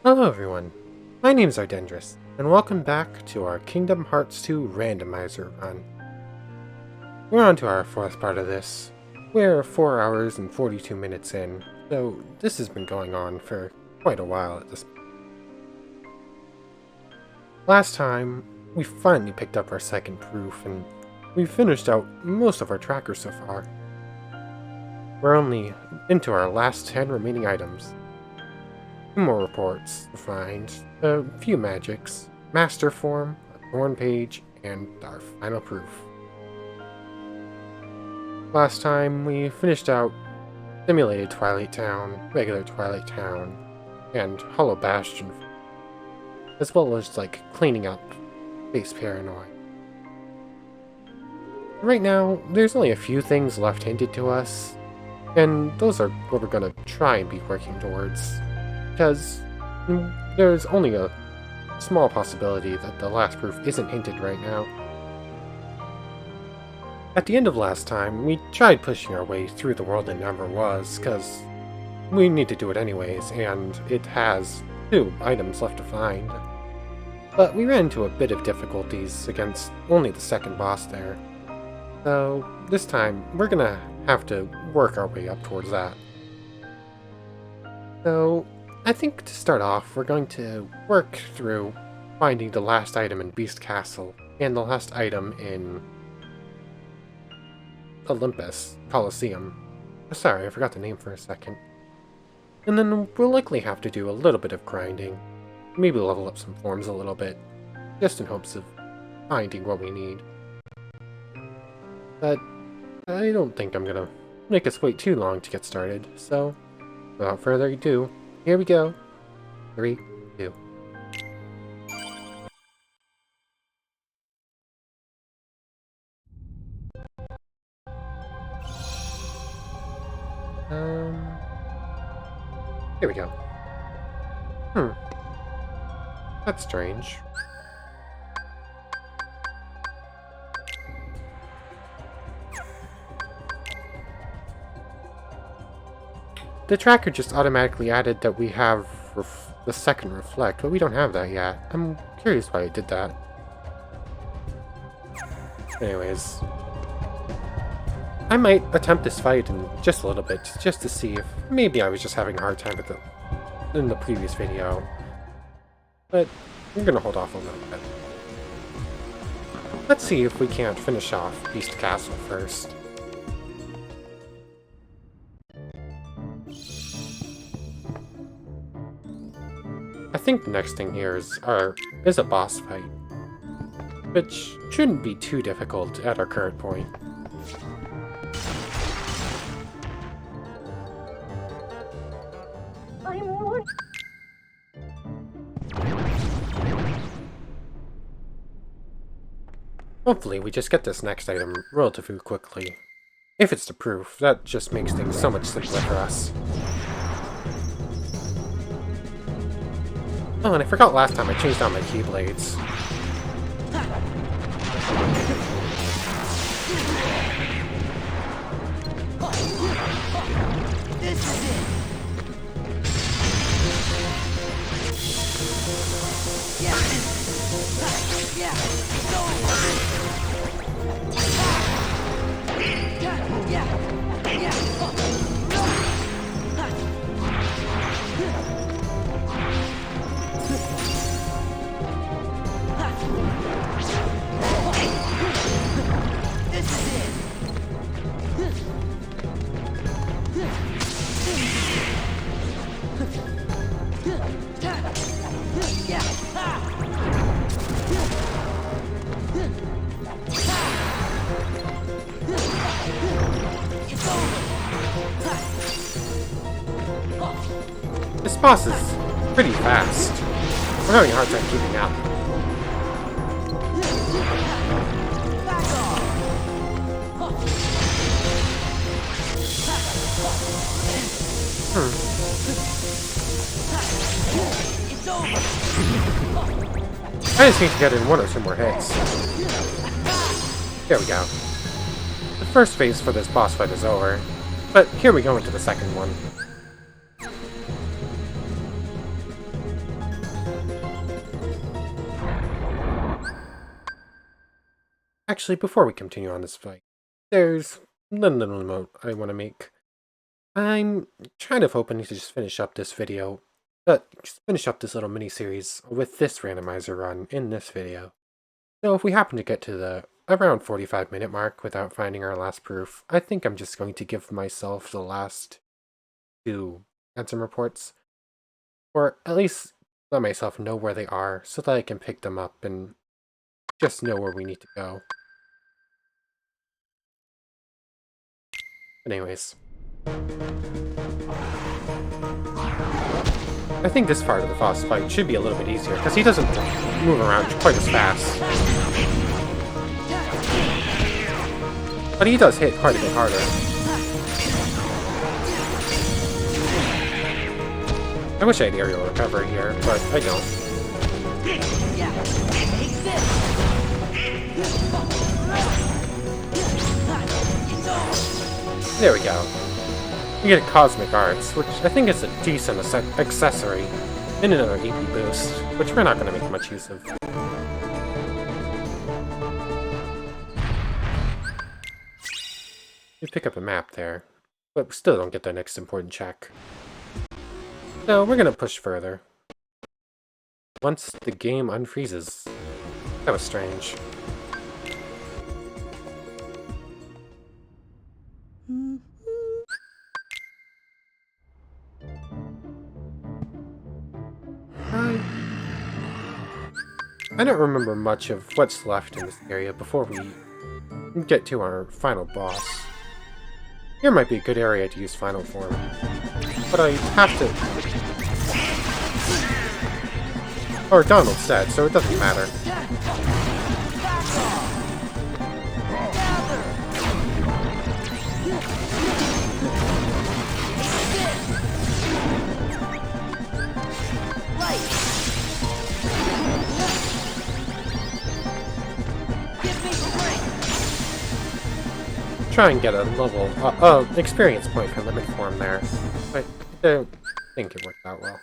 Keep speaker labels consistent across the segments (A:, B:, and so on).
A: Hello everyone, my name's Ardendris, and welcome back to our Kingdom Hearts 2 Randomizer run. We're on to our fourth part of this. We're 4 hours and 42 minutes in, so this has been going on for quite a while at this point. Last time, we finally picked up our second proof, and we finished out most of our trackers so far. We're only into our last 10 remaining items. 2 more reports to find, a few magics, master form, a thorn page, and our final proof. Last time we finished out Simulated Twilight Town, Regular Twilight Town, and Hollow Bastion, as well as cleaning up Base Paranoid. Right now, there's only a few things left hinted to us, and those are what we're gonna try and be working towards. Because there's only a small possibility that the last proof isn't hinted right now. At the end of last time, we tried pushing our way through the world that never was, because we need to do it anyways, and it has 2 items left to find. But we ran into a bit of difficulties against only the second boss there. So this time, we're gonna have to work our way up towards that. So I think to start off, we're going to work through finding the last item in Beast Castle and the last item in Olympus Coliseum. Sorry, I forgot the name for a second. And then we'll likely have to do a little bit of grinding. Maybe level up some forms a little bit, just in hopes of finding what we need. But I don't think I'm gonna make us wait too long to get started, so without further ado, here we go. 3, 2. Here we go. That's strange. The tracker just automatically added that we have the second reflect, but we don't have that yet. I'm curious why it did that. Anyways, I might attempt this fight in just a little bit, just to see if maybe I was just having a hard time with it in the previous video. But we're gonna hold off a little bit. Let's see if we can't finish off Beast Castle first. I think the next thing here is a boss fight, which shouldn't be too difficult at our current point. Hopefully we just get this next item relatively quickly. If it's the proof, that just makes things so much simpler for us. Oh, and I forgot last time I changed out my keyblades.
B: This is it. Yeah.
A: This boss is pretty fast. We're having a hard time keeping up. I just need to get in 1 or 2 more hits. There we go. The first phase for this boss fight is over, but here we go into the second one. Actually, before we continue on this fight, there's a little note I want to make. I'm kind of hoping to just finish up this video, just finish up this little mini-series with this randomizer run in this video. So if we happen to get to the around 45-minute mark without finding our last proof, I think I'm just going to give myself the last two answer reports, or at least let myself know where they are so that I can pick them up and just know where we need to go. But anyways, I think this part of the boss fight should be a little bit easier, because he doesn't move around quite as fast. But he does hit quite a bit harder. I wish I had aerial recovery here, but I don't. There we go. We get a Cosmic Arts, which I think is a decent accessory, and another EP boost, which we're not going to make much use of. We pick up a map there, but we still don't get the next important check. So we're going to push further. Once the game unfreezes. That was strange. I don't remember much of what's left in this area before we get to our final boss. Here might be a good area to use final form, but I have to... Or Donald's dead, so it doesn't matter. Try and get a level, experience point for limit form there, but I don't think it worked out well.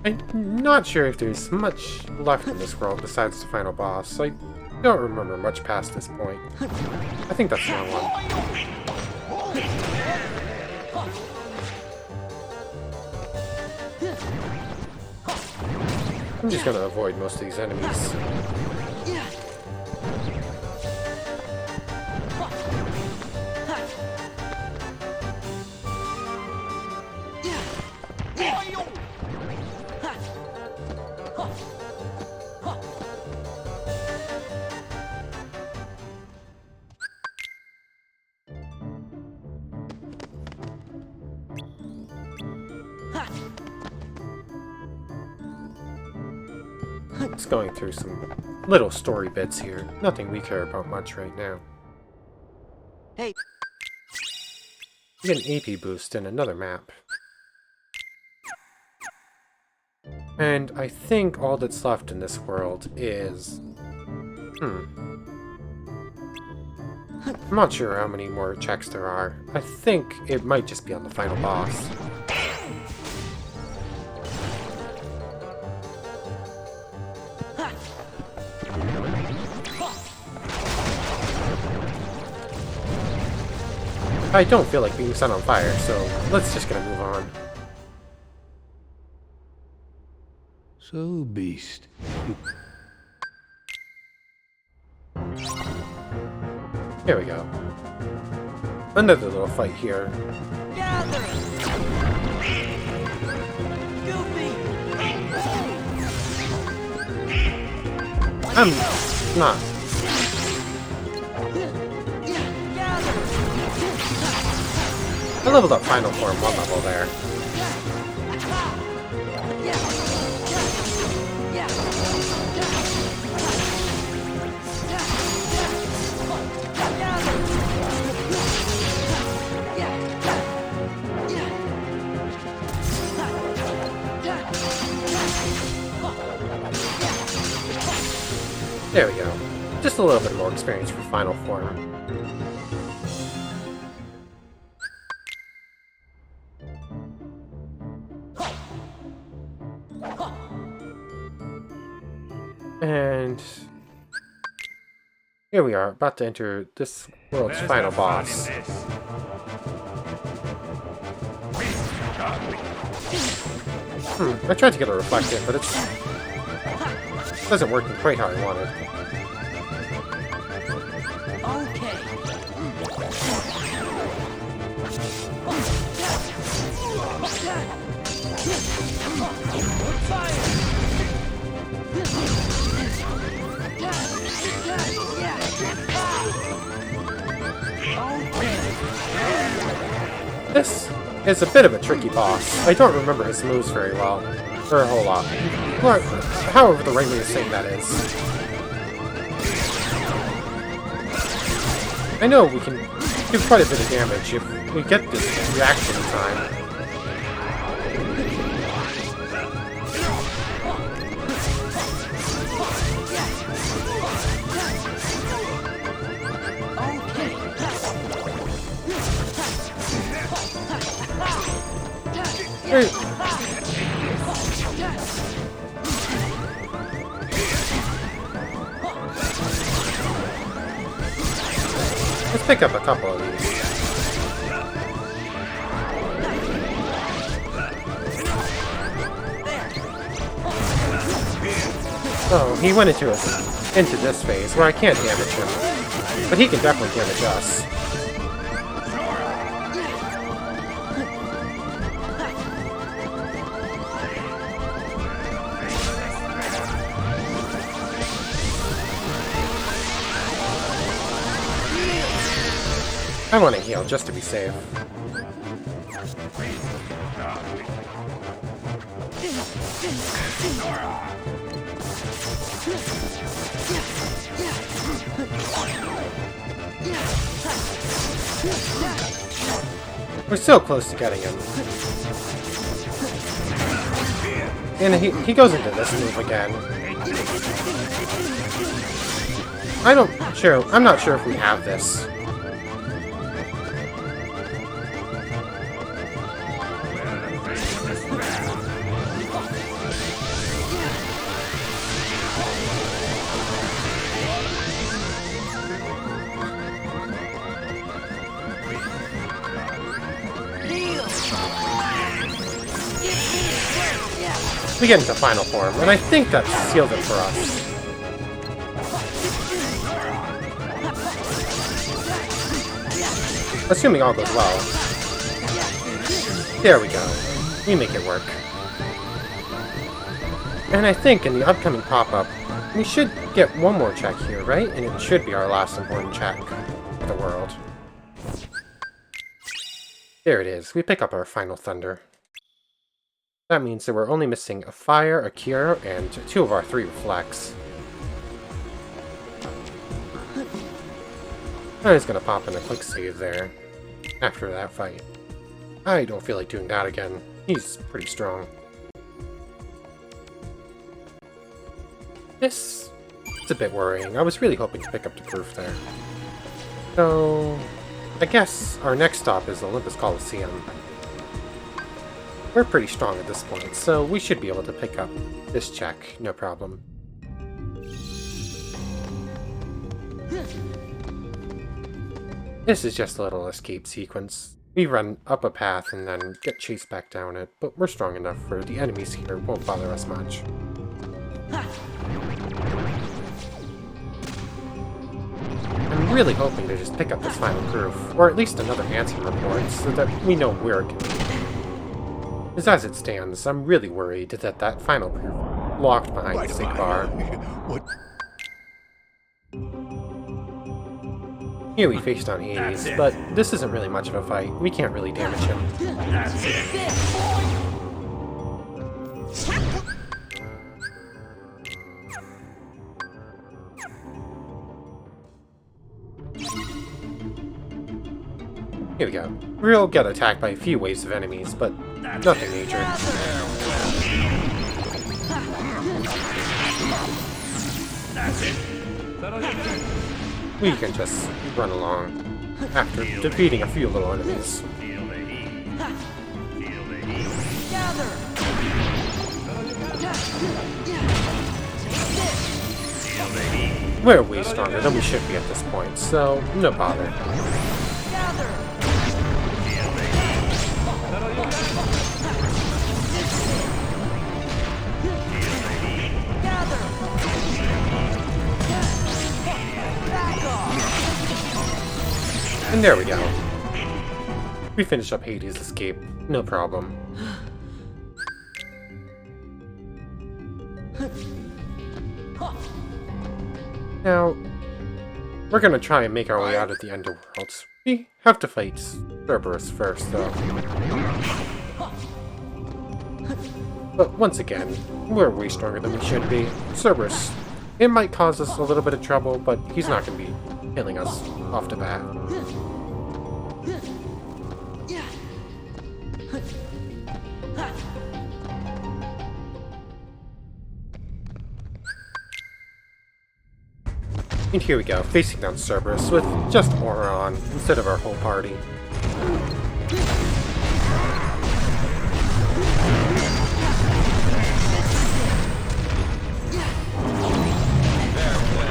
A: I'm not sure if there's much left in this world besides the final boss. I don't remember much past this point. I think that's the wrong one. I'm just gonna avoid most of these enemies. Just going through some little story bits here. Nothing we care about much right now.
B: Hey.
A: We get an AP boost in another map. And I think all that's left in this world is... I'm not sure how many more checks there are. I think it might just be on the final boss. I don't feel like being set on fire, so let's just gonna move on.
C: So, beast.
A: Here we go. Another little fight here.
B: Gather!
A: I'm not. I leveled up final form one level there. There we go. Just a little bit more experience for final form. And here we are, about to enter this world's final boss. I tried to get a reflective, but it doesn't work quite how I wanted. This is a bit of a tricky boss. I don't remember his moves very well. Or a whole lot. Well, however the right way to say that is. I know we can do quite a bit of damage if we get this reaction time. Let's pick up a couple of these. Oh, he went into this phase where I can't damage him, but he can definitely damage us. I want to heal, just to be safe. We're so close to getting him. And he goes into this move again. I'm not sure if we have this. We get into final form, and I think that sealed it for us. Assuming all goes well. There we go. We make it work. And I think in the upcoming pop-up, we should get one more check here, right? And it should be our last important check for the world. There it is. We pick up our final thunder. That means that we're only missing a fire, a cure, and 2 of our 3 reflects. I'm just gonna pop in a quick save there after that fight. I don't feel like doing that again. He's pretty strong. This is a bit worrying. I was really hoping to pick up the proof there. So, I guess our next stop is Olympus Coliseum. We're pretty strong at this point, so we should be able to pick up this check, no problem. This is just a little escape sequence. We run up a path and then get chased back down it, but we're strong enough for the enemies here won't bother us much. I'm really hoping to just pick up this final proof, or at least another answer report, so that we know where it can be. Because as it stands, I'm really worried that that final proof locked behind the Sigbar.
C: What?
A: Here we faced on Hades, but this isn't really much of a fight. We can't really damage him. Here we go. We'll get attacked by a few waves of enemies, but nothing major. We can just run along after defeating a few little enemies. We're way stronger than we should be at this point, so no bother.
B: Gather! Gather! Back off!
A: And there we go. We finished up Hades' escape, no problem. Now, we're gonna try and make our way out of the Underworld. We have to fight Cerberus first, though. But once again, we're way stronger than we should be. Cerberus, it might cause us a little bit of trouble, but he's not gonna be killing us off the bat. And here we go, facing down Cerberus with just Auron instead of our whole party.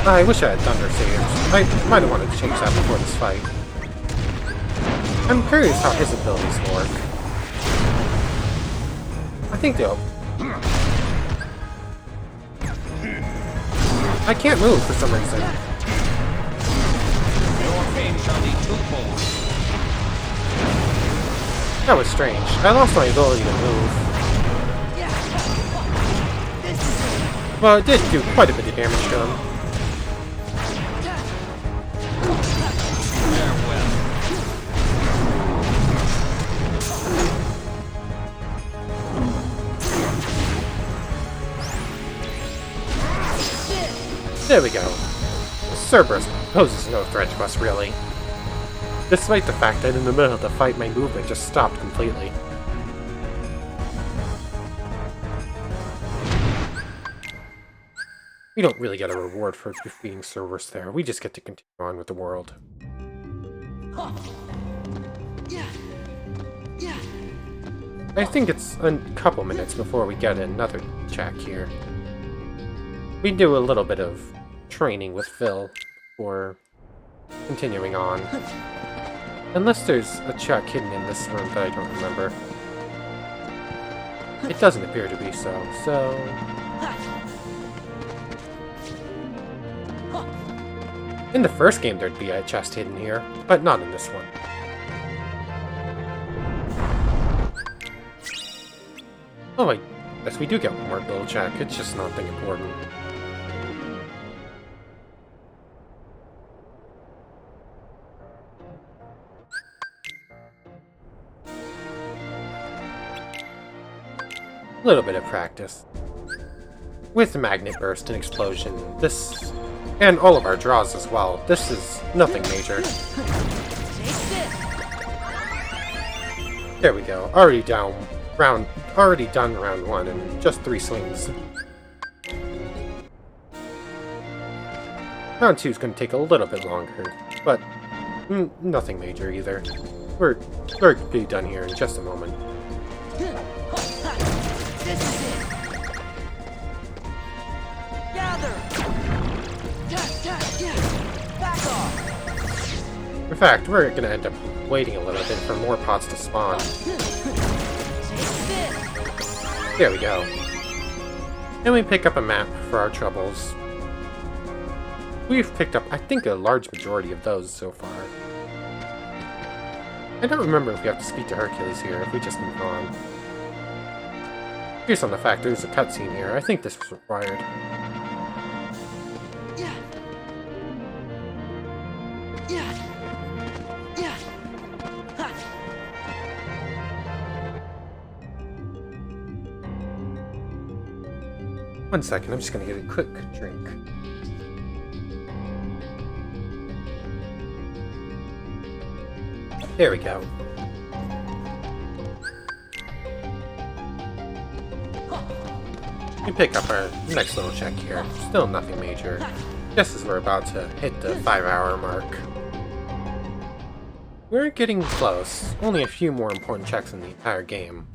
A: I wish I had Thunder saved. I might have wanted to change that before this fight. I'm curious how his abilities work. I think they'll... I can't move for some reason. That was strange. I lost my ability to move. Well, it did do quite a bit of damage to him. There we go. Cerberus poses no threat to us, really. Despite the fact that in the middle of the fight my movement just stopped completely. We don't really get a reward for defeating Cerberus there, we just get to continue on with the world. I think it's a couple minutes before we get another check here. We do a little bit of training with Phil before continuing on. Unless there's a check hidden in this room that I don't remember. It doesn't appear to be so, In the first game there'd be a chest hidden here, but not in this one. Oh, I guess we do get one more little check, it's just nothing important. A little bit of practice. With Magnet Burst and Explosion, this... and all of our draws as well, this is nothing major. There we go, already done round 1 in just 3 swings. Round 2 is going to take a little bit longer, but nothing major either. We're going to be done here in just a moment. In fact, we're going to end up waiting a little bit for more pots to spawn. There we go. And we pick up a map for our troubles. We've picked up, I think, a large majority of those so far. I don't remember if we have to speak to Hercules here, if we just move on. Based on the fact there's a cutscene here, I think this was required. One second, I'm just gonna get a quick drink. There we go. We pick up our next little check here. Still nothing major. Just as we're about to hit the 5-hour mark. We're getting close. Only a few more important checks in the entire game.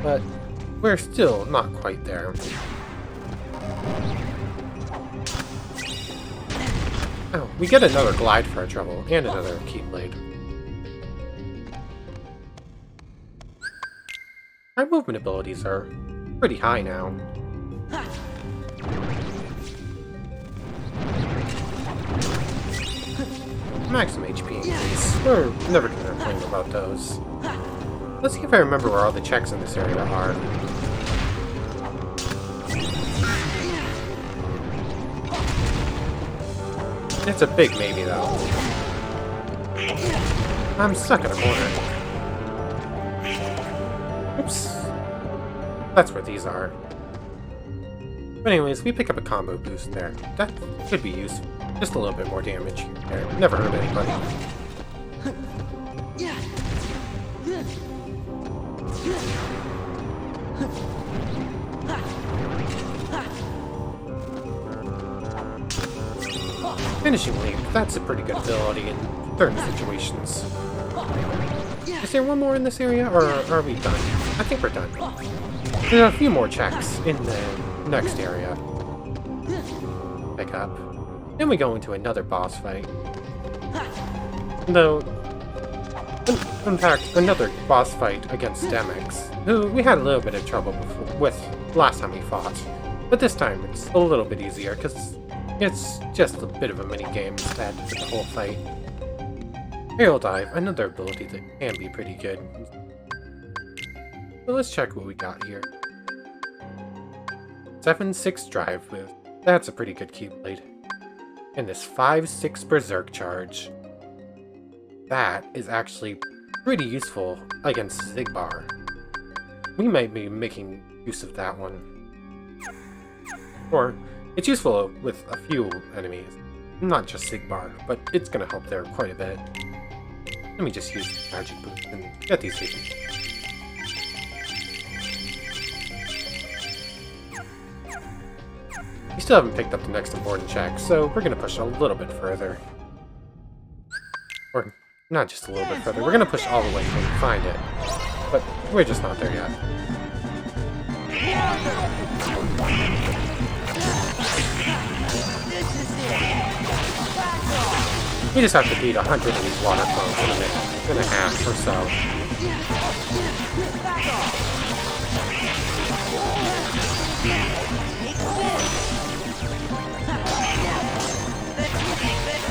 A: But we're still not quite there. Oh, we get another glide for our trouble, and another Keyblade. Our movement abilities are pretty high now. Maximum HP increase. We're never gonna complain about those. Let's see if I remember where all the checks in this area are. It's a big maybe, though. I'm stuck in a corner. Oops. That's where these are. But anyways, we pick up a combo boost there. That could be useful. Just a little bit more damage there. Never hurt anybody. Finishing Leap, that's a pretty good ability in certain situations. Is there one more in this area, or are we done? I think we're done. There are a few more checks in the next area. Pick up. Then we go into another boss fight. Though, in fact, another boss fight against Damex, who we had a little bit of trouble with last time we fought. But this time it's a little bit easier, because it's just a bit of a mini-game instead for the whole fight. Aerial Dive, another ability that can be pretty good. So let's check what we got here. 7-6 Drive with, that's a pretty good Keyblade. And this 5-6 Berserk Charge. That is actually pretty useful against Zigbar. We might be making use of that one. Or, it's useful with a few enemies, not just Zigbar, but it's gonna help there quite a bit. Let me just use Magic Boost and get these taken. We still haven't picked up the next important check, so we're gonna push a little bit further. Or, not just a little bit further, we're gonna push all the way until we find it. But we're just not there yet. We just have to beat 100 of these water clones in a minute and a half or so.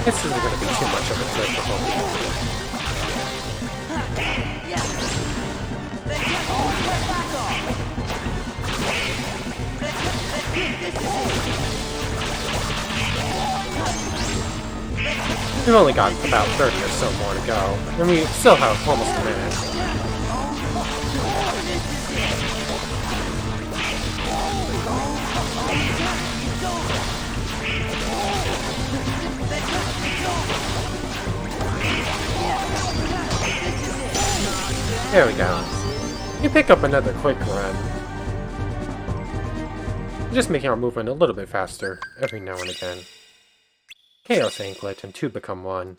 A: This isn't going to be too much of a difficulty. We've only got about 30 or so more to go, and we still have almost a minute. There we go. You pick up another quick run. Just making our movement a little bit faster every now and again. Chaos Anklet and 2 become 1.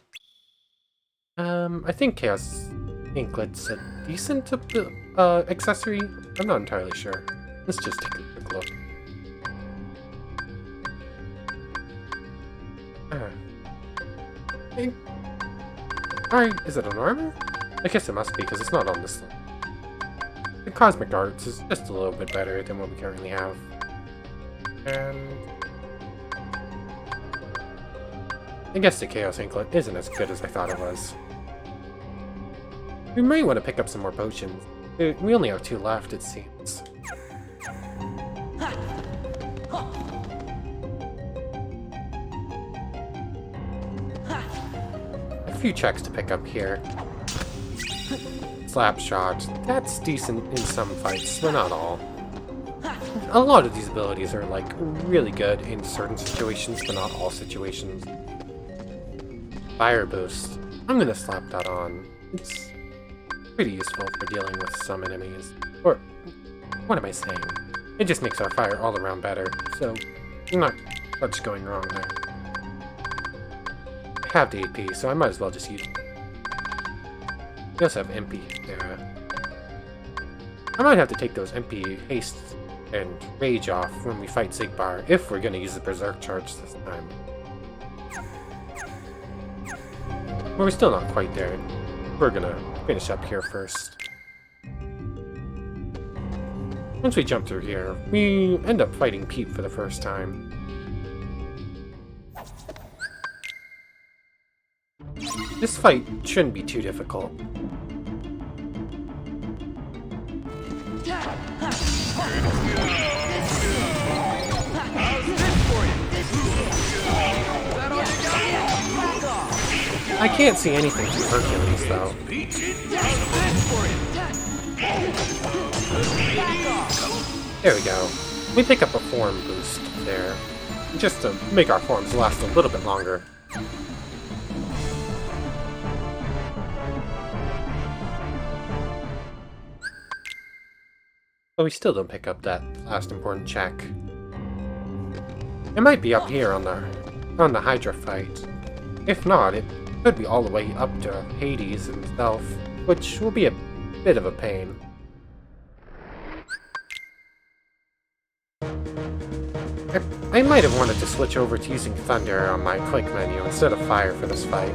A: I think Chaos Anklet's a decent accessory. I'm not entirely sure. Let's just take a quick look. Alright, is it an armor? I guess it must be, because it's not on this list. The Cosmic Arts is just a little bit better than what we currently have. And I guess the Chaos Anklet isn't as good as I thought it was. We might want to pick up some more potions. We only have 2 left, it seems. A few checks to pick up here. Slapshot, that's decent in some fights, but not all. A lot of these abilities are like really good in certain situations, but not all situations. Fire Boost. I'm gonna slap that on. It's pretty useful for dealing with some enemies. Or, what am I saying? It just makes our fire all around better, so not much going wrong there. I have the AP, so I might as well just use it. We also have MP there. I might have to take those MP haste and rage off when we fight Zigbar, if we're gonna use the Berserk Charge this time. But we're still not quite there. We're gonna finish up here first. Once we jump through here, we end up fighting Pete for the first time. This fight shouldn't be too difficult. I can't see anything from Hercules, though. There we go. We pick up a form boost there, just to make our forms last a little bit longer. But we still don't pick up that last important check. It might be up here on the Hydra fight. If not, it could be all the way up to Hades himself, which will be a bit of a pain. I might have wanted to switch over to using Thunder on my click menu instead of Fire for this fight.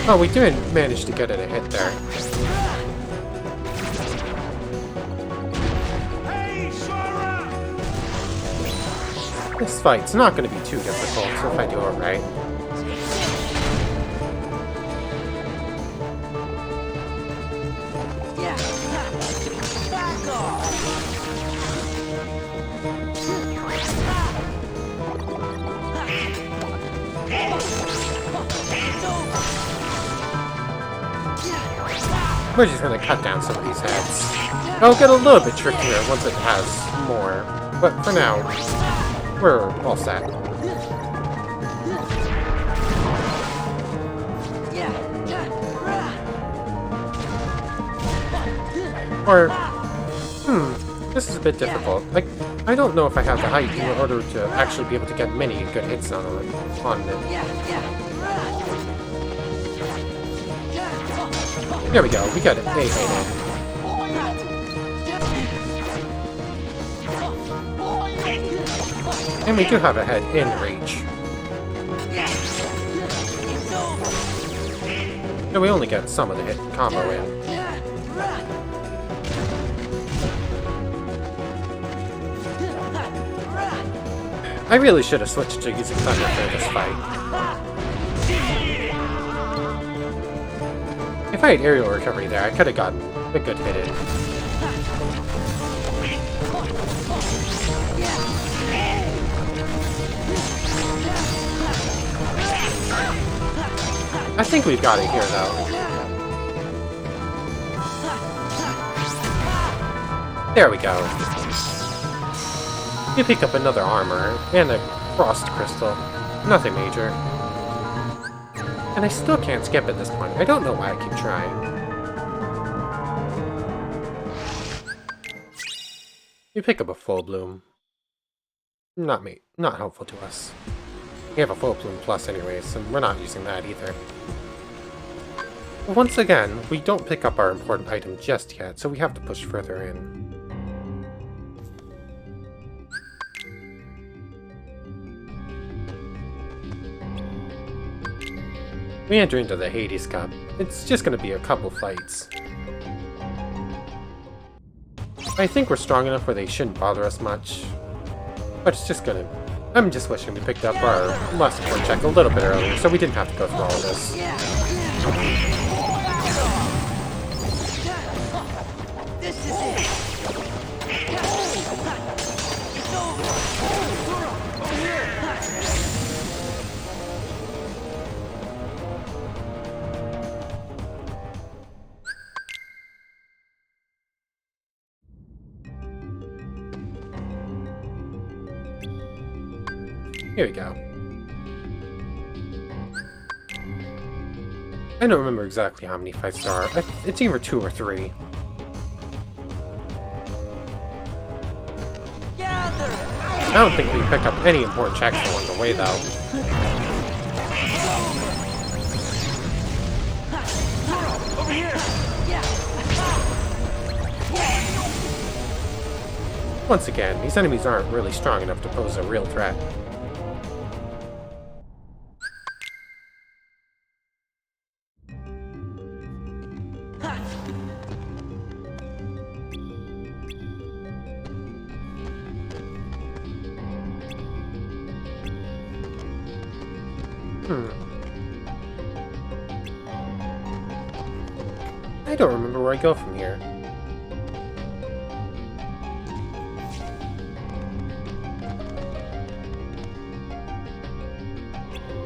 A: Oh, we did manage to get it a hit there. This fight's not going to be too difficult if I do it right. We're just going to cut down some of these heads. It'll get a little bit trickier once it has more, but for now, we're all set. Or, this is a bit difficult. Like, I don't know if I have the height in order to actually be able to get many good hits on it. There we go, we got it. Hey. And we do have a head in reach. So we only get some of the hit combo in. I really should have switched to using Thunder for this fight. If I had aerial recovery there, I could have gotten a good hit in. I think we've got it here, though. There we go. You pick up another armor and a frost crystal. Nothing major. And I still can't skip at this point. I don't know why I keep trying. You pick up a full bloom. Not helpful to us. We have a full bloom plus anyways, and we're not using that either. Once again, we don't pick up our important item just yet, so we have to push further in. We enter into the Hades Cup. It's just going to be a couple fights. I think we're strong enough where they shouldn't bother us much. But it's just gonna... I'm just wishing we picked up our last support check a little bit earlier, so we didn't have to go through all of this.
B: This is it.
A: Here we go. I don't remember exactly how many fights there are. It's either 2 or 3. I don't think we picked up any important checks along the way, though.
B: Over here. Yeah.
A: Once again, these enemies aren't really strong enough to pose a real threat. I don't remember where I go from here.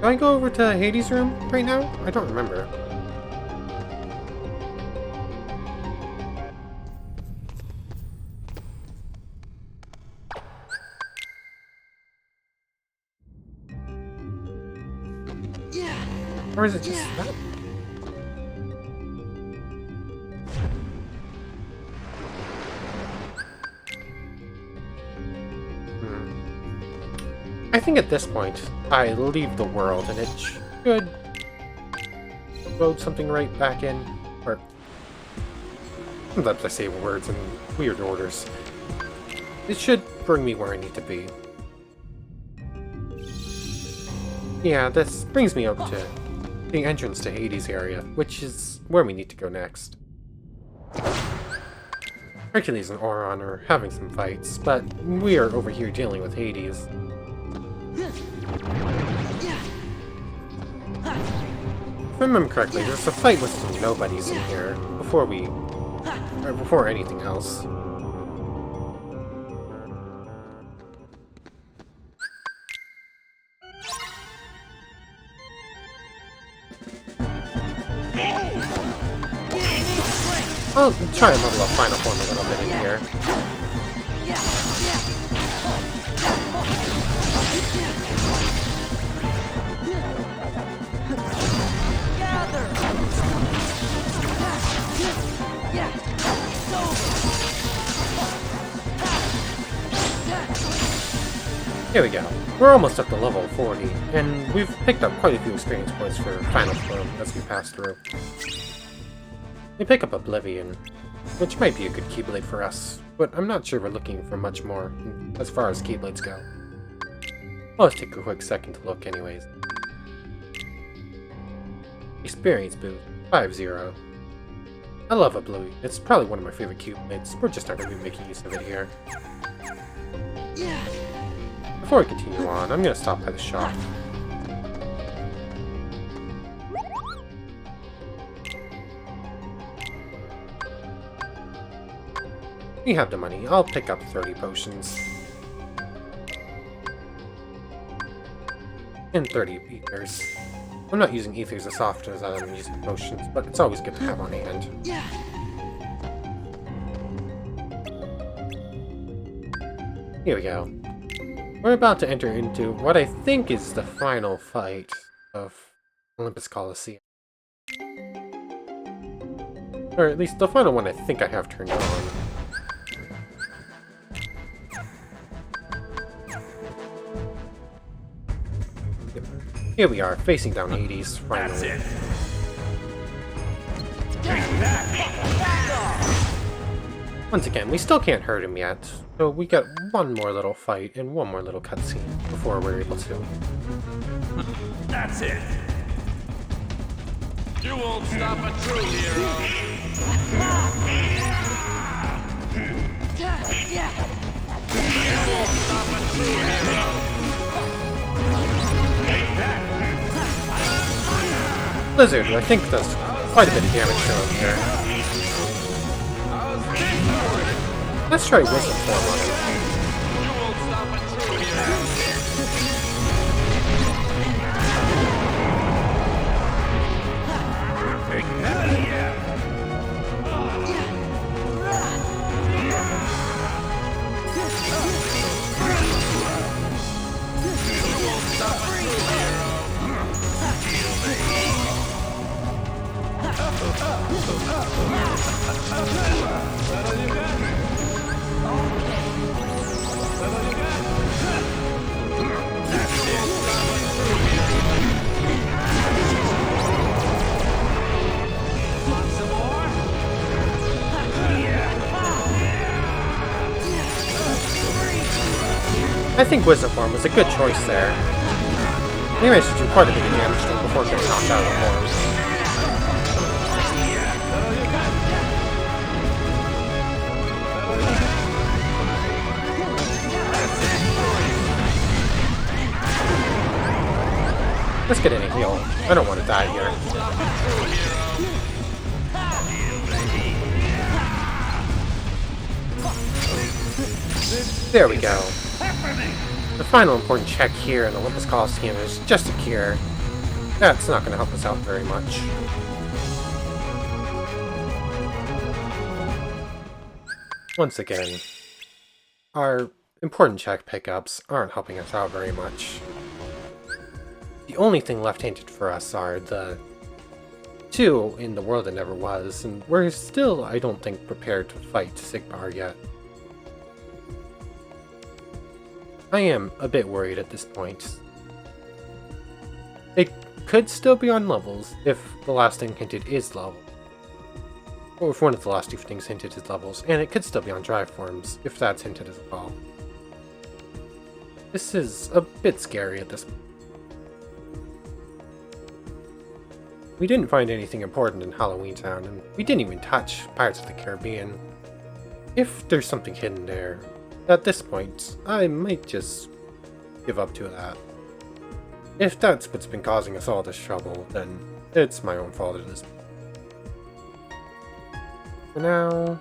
A: Do I go over to Hades' room right now? I don't remember. Or is it just that? I think at this point, I leave the world and it should load something right back in. Or sometimes I say words in weird orders. It should bring me where I need to be. Yeah, this brings me up to the entrance to Hades area, which is where we need to go next. Hercules and Oron are having some fights, but we are over here dealing with Hades. If I remember correctly, there's a fight with some nobodies in here before anything else. I'll try and level up Final Form a little bit in here. Here we go. We're almost up to level 40, and we've picked up quite a few experience points for Final Form as we pass through. We pick up Oblivion, which might be a good Keyblade for us, but I'm not sure we're looking for much more as far as Keyblades go. I'll just take a quick second to look anyways. Experience boost, 5-0. I love Oblivion. It's probably one of my favorite Keyblades. We're just not going to be making use of it here. Before we continue on, I'm going to stop by the shop. We have the money. I'll pick up 30 potions. And 30 ethers. I'm not using ethers as often as I'm using potions, but it's always good to have on hand. Here we go. We're about to enter into what I think is the final fight of Olympus Coliseum. Or at least the final one I think I have turned on. Here we are, facing down Hades, finally. Once again, we still can't hurt him yet, so we got one more little fight and one more little cutscene before we're able to.
D: That's it! You won't stop a true hero! You won't stop a true hero!
A: Blizzard, I think does quite a bit of damage to him here. Let's try Wisdom Form on him. I think Wisdom Form was a good choice there. He managed to do quite a bit of damage to him before getting knocked out of the forms. Let's get in a heal. I don't want to die here. There we go. The final important check here in Olympus Coliseum is just a cure. That's not going to help us out very much. Once again, our important check pickups aren't helping us out very much. The only thing left handed for us are the 2 in the world that never was, and we're still, I don't think, prepared to fight Sigmar yet. I am a bit worried at this point. It could still be on levels if the last thing hinted is level. Or if one of the last 2 things hinted is levels, and it could still be on drive forms if that's hinted as well. This is a bit scary at this point. We didn't find anything important in Halloween Town, and we didn't even touch Pirates of the Caribbean. If there's something hidden there, at this point, I might just give up to that. If that's what's been causing us all this trouble, then it's my own fault at this point. For now,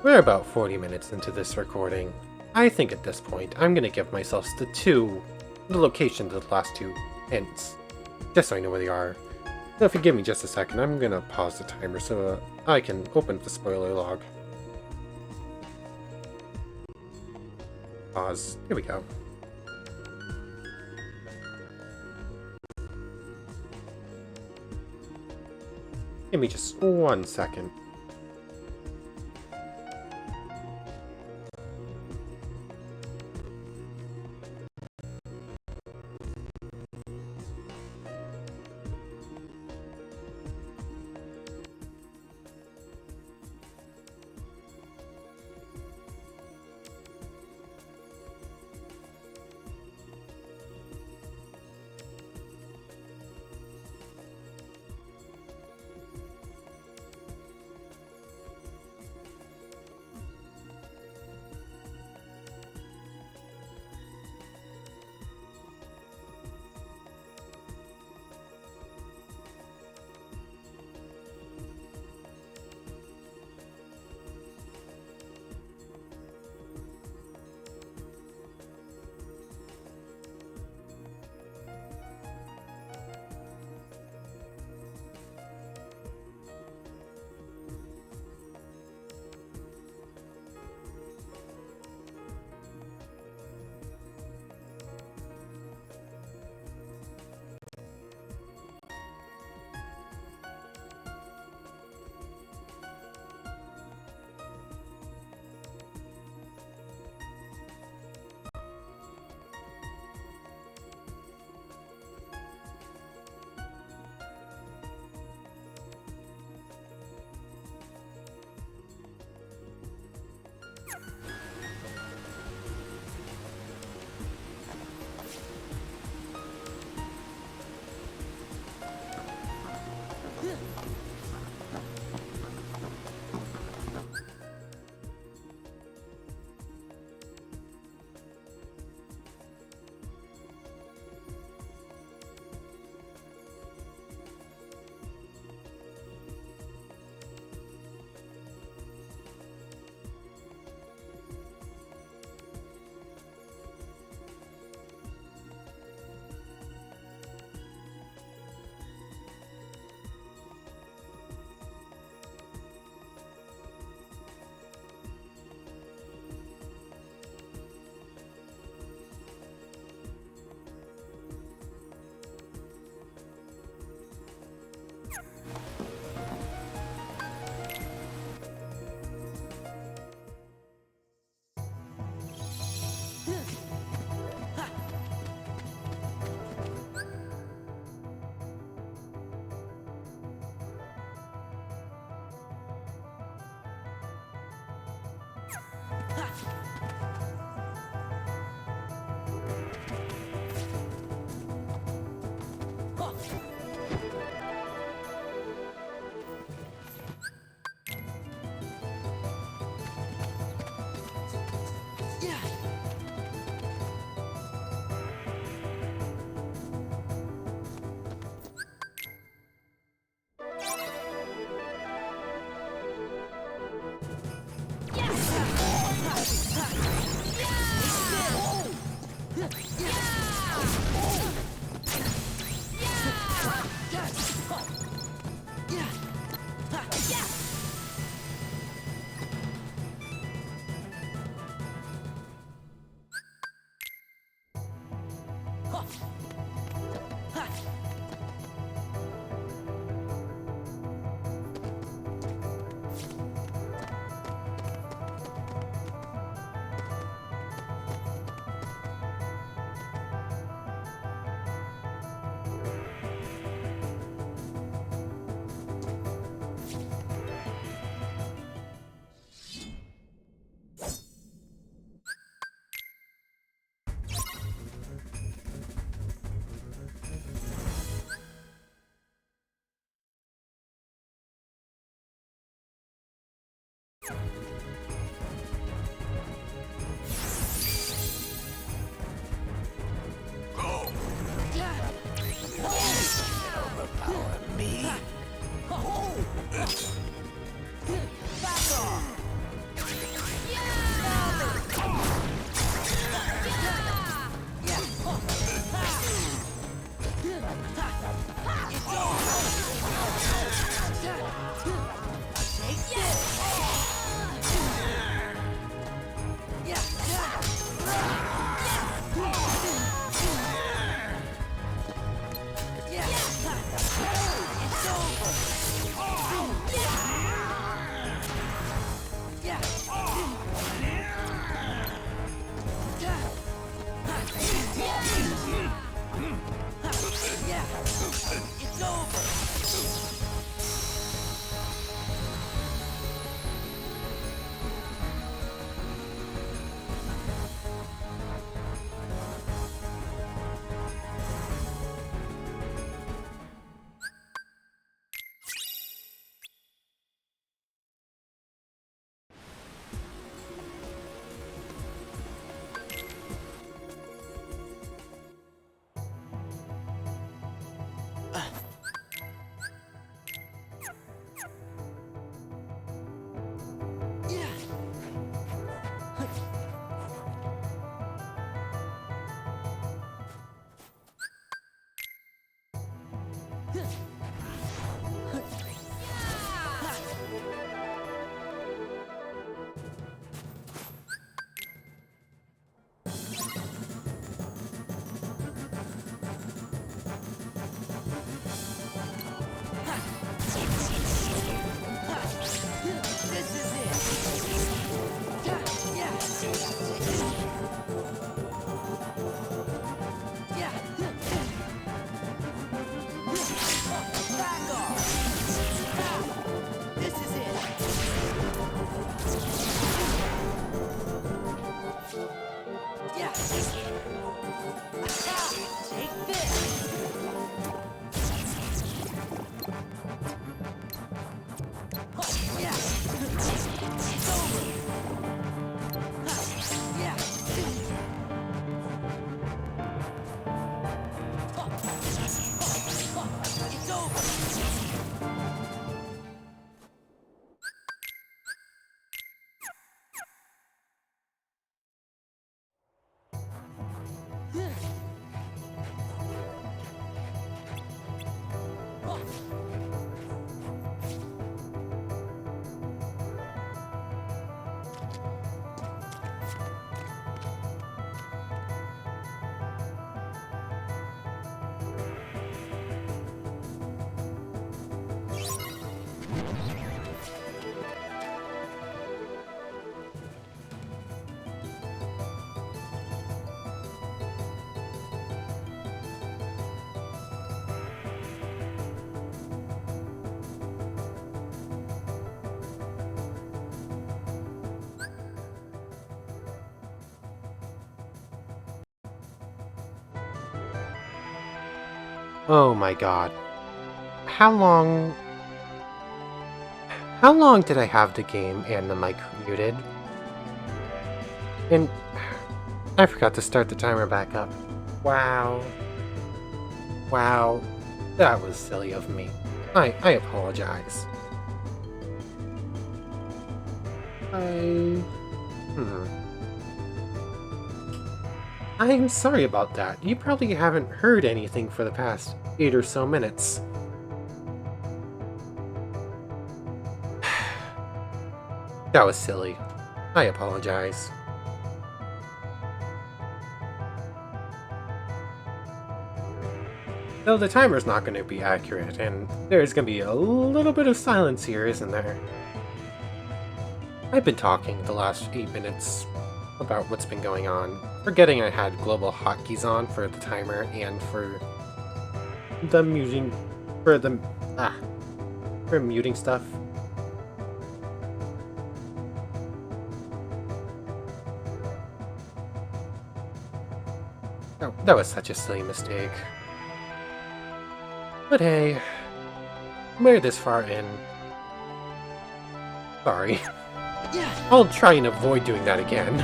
A: we're about 40 minutes into this recording. I think at this point, I'm going to give myself the location to the last 2 hints, just so I know where they are. Now if you give me just a second, I'm going to pause the timer so I can open the spoiler log. Pause. Here we go. Give me just 1 second. Oh my god. How long... How long did I have the game and the mic muted? And... I forgot to start the timer back up. Wow. Wow. That was silly of me. I apologize. I'm sorry about that. You probably haven't heard anything for the past 8 or so minutes. That was silly. I apologize. Though the timer's not going to be accurate, and there's going to be a little bit of silence here, isn't there? I've been talking the last 8 minutes about what's been going on, forgetting I had global hotkeys on for the timer and for the muting, for muting stuff. Oh, that was such a silly mistake. But hey, we're this far in. Sorry. I'll try and avoid doing that again.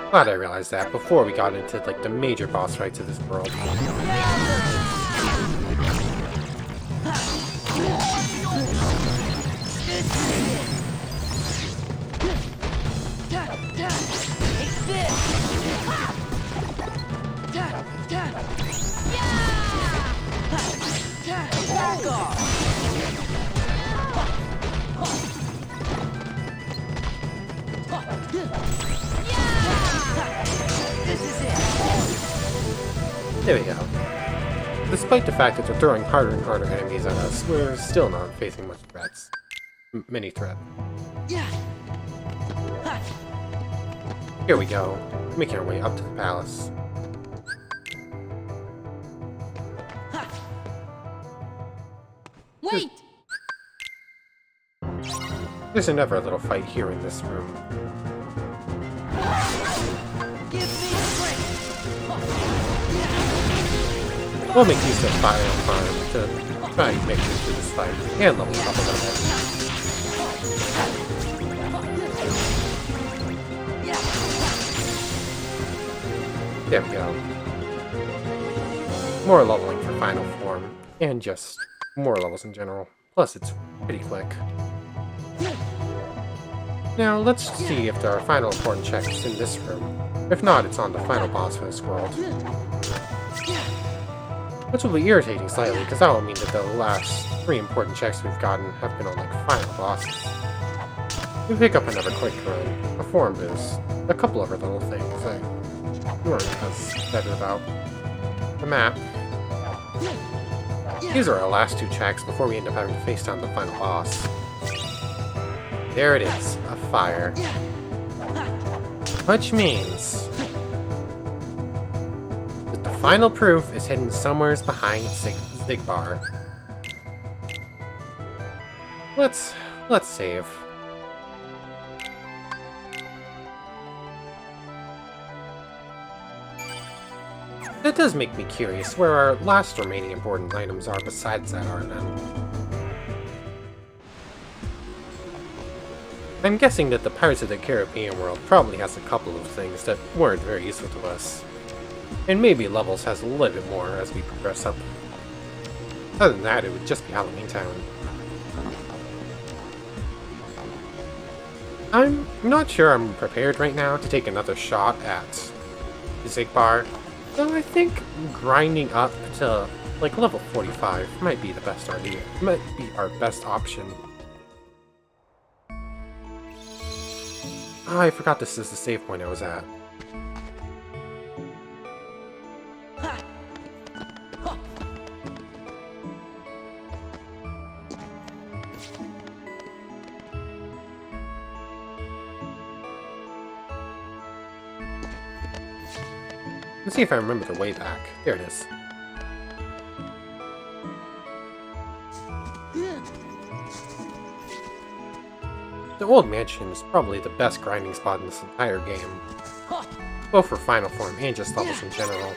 A: Glad I realized that before we got into like the major boss fights of this world. There we go. Despite the fact that they're throwing harder and harder enemies at us, we're still not facing much threats. Many threat. Here we go, making our way up to the palace.
B: Wait!
A: There's never a little fight here in this room.
B: Give me strength!
A: We'll make use of fire and farm to try and make it through this fight and level up a little bit. There we go. More leveling for final form, and just more levels in general. Plus, it's pretty quick. Now, let's see if there are final important checks in this room. If not, it's on the final boss for this world. Which will be irritating slightly, because that will mean that the last 3 important checks we've gotten have been on, like, final bosses. We pick up another quick run, a form boost, a couple other little things I weren't as excited about. The map. These are our last 2 checks before we end up having to face down the final boss. There it is, a fire. Which means that the final proof is hidden somewhere behind Zigbar. Let's save. That does make me curious where our last remaining important items are besides that Arden. I'm guessing that the Pirates of the Caribbean world probably has a couple of things that weren't very useful to us. And maybe Levels has a little bit more as we progress up. Other than that, it would just be Halloween Town. I'm not sure I'm prepared right now to take another shot at Zigbar, so I think grinding up to like level 45 might be the best idea. Might be our best option. Oh, I forgot this is the save point I was at. Let's see if I remember the way back. There it is. The old mansion is probably the best grinding spot in this entire game. Both for final form and just levels in general.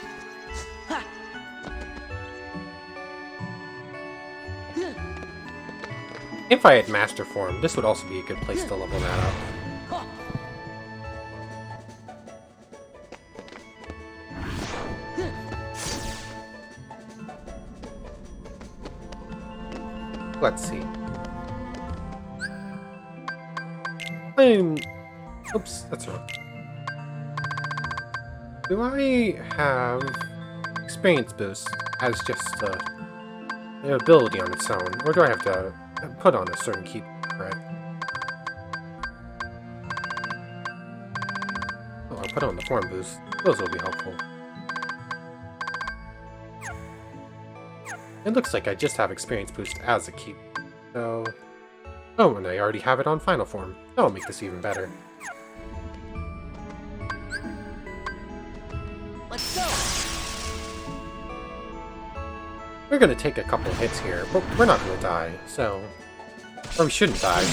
A: If I had master form, this would also be a good place to level that up. Let's see. Oops, that's wrong. Do I have experience boost as just an ability on its own, or do I have to put on a certain key, right? Oh, I put on the form boost. Those will be helpful. It looks like I just have experience boost as a key. So... Oh, and I already have it on final form. That'll make this even better.
B: Let's go!
A: We're gonna take a couple hits here, but we're not gonna die, so... Or we shouldn't die.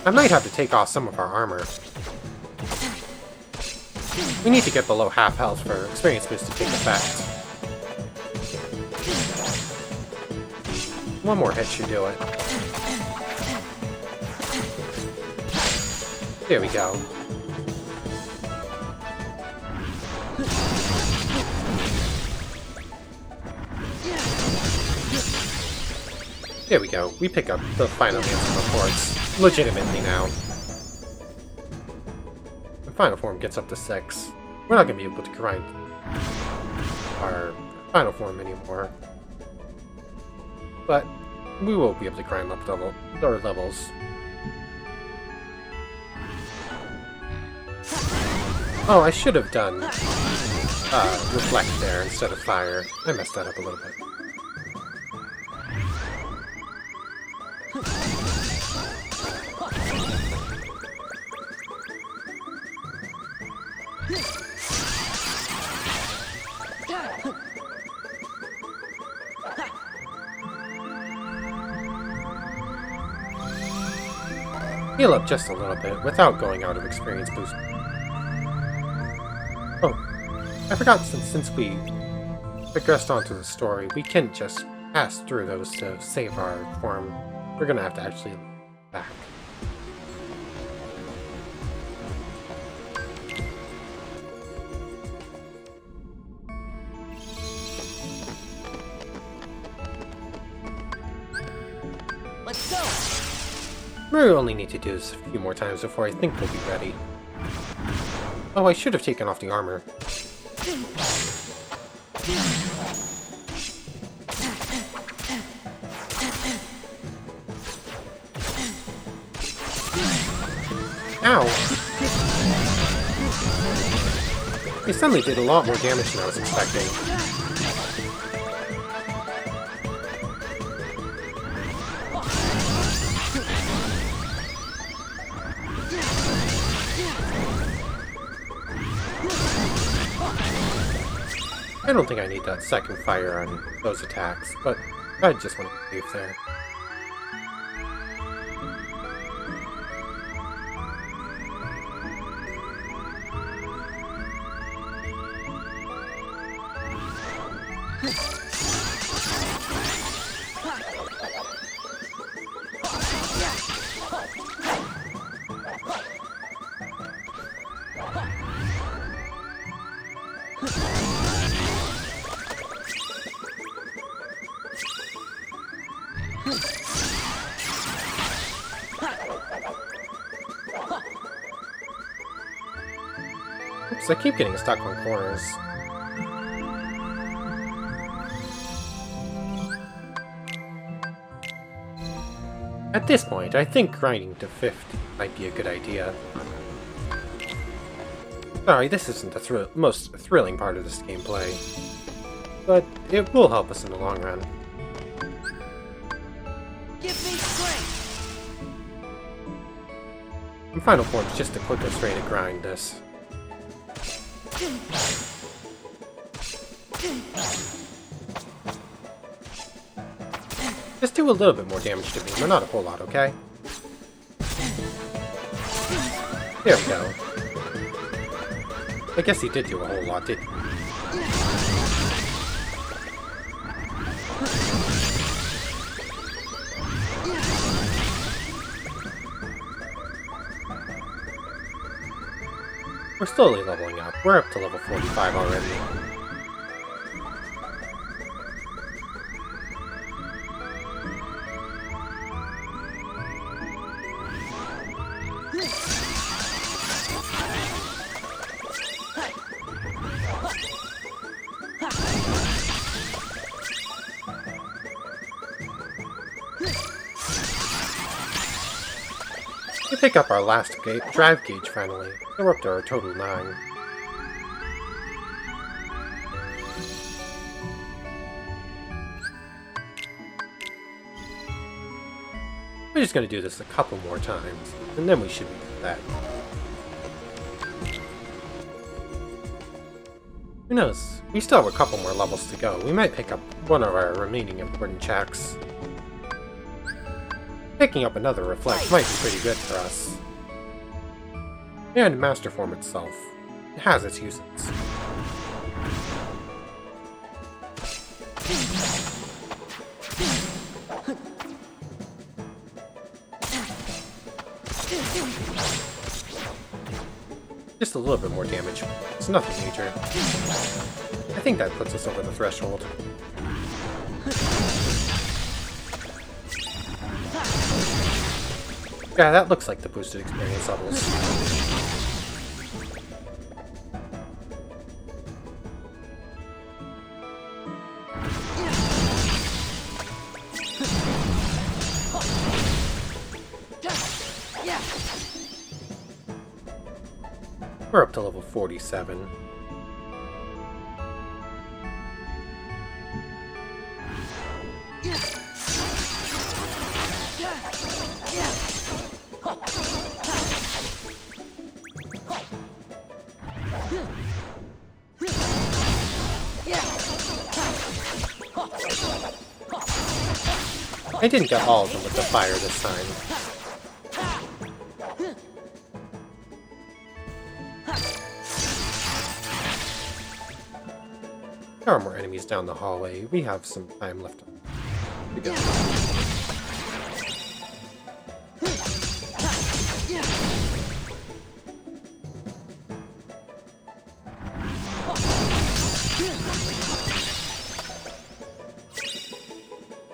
A: I might have to take off some of our armor. We need to get below half health for experience boost to take effect. One more hit should do it. There we go. There we go. We pick up the final answer reports legitimately now. The final form gets up to 6. We're not going to be able to grind our final form anymore. But we will be able to grind up our levels. Oh, I should have done reflect there instead of fire. I messed that up a little bit. Heal up just a little bit without going out of experience boost. Oh, I forgot since we progressed onto the story, we can't just pass through those to save our form. We're gonna have to actually back.
B: Let's go!
A: We only need to do this a few more times before I think we'll be ready. Oh, I should have taken off the armor. Ow! He suddenly did a lot more damage than I was expecting. I don't think I need that second fire on those attacks, but I just want to be safe there. Oops, I keep getting stuck on corners. At this point, I think grinding to 50 might be a good idea. Sorry, this isn't the most thrilling part of this gameplay, but it will help us in the long run.
B: Give me strength!
A: And Final Form's just the quickest way to grind this. Just do a little bit more damage to me, but not a whole lot, okay? There we go. I guess he did do a whole lot, didn't he? We're slowly leveling up. We're up to level 45 already. We pick up our last drive gauge finally, and we're up to our total 9. We're just gonna do this a couple more times, and then we should be set. Who knows? We still have a couple more levels to go. We might pick up one of our remaining important checks. Picking up another reflect might be pretty good for us. And Master Form itself. It has its uses. Just a little bit more damage. It's nothing major. I think that puts us over the threshold. Yeah, that looks like the boosted experience levels. We're up to level 47. I didn't get all of them with the fire this time. There are more enemies down the hallway. We have some time left to go.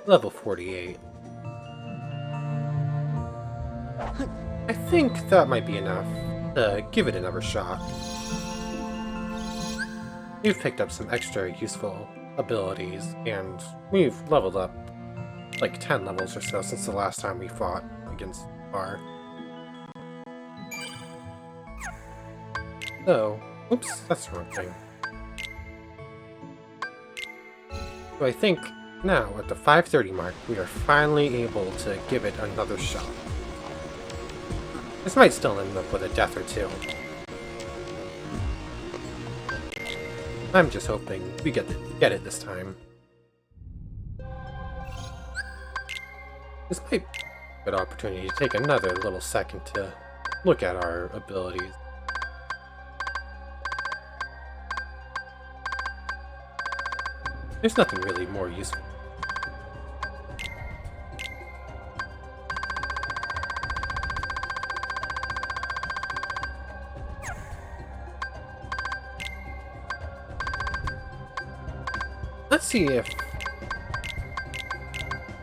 A: Level 48. I think that might be enough to give it another shot. We've picked up some extra useful abilities, and we've leveled up like 10 levels or so since the last time we fought against Bar. So, oops, that's the wrong thing. So I think now, at the 5:30 mark, we are finally able to give it another shot. This might still end up with a death or two. I'm just hoping we get it this time. This might be a good opportunity to take another little second to look at our abilities. There's nothing really more useful. Let's see if...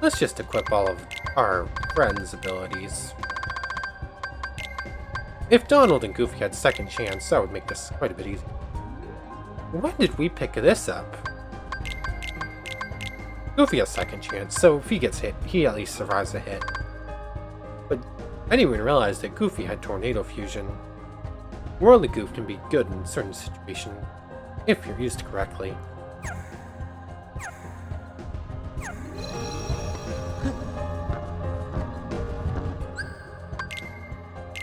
A: Let's just equip all of our friends' abilities. If Donald and Goofy had second chance, that would make this quite a bit easier. When did we pick this up? Goofy has second chance, so if he gets hit, he at least survives a hit. But I didn't even realize that Goofy had Tornado Fusion. Worldly Goof can be good in certain situations, if you're used correctly.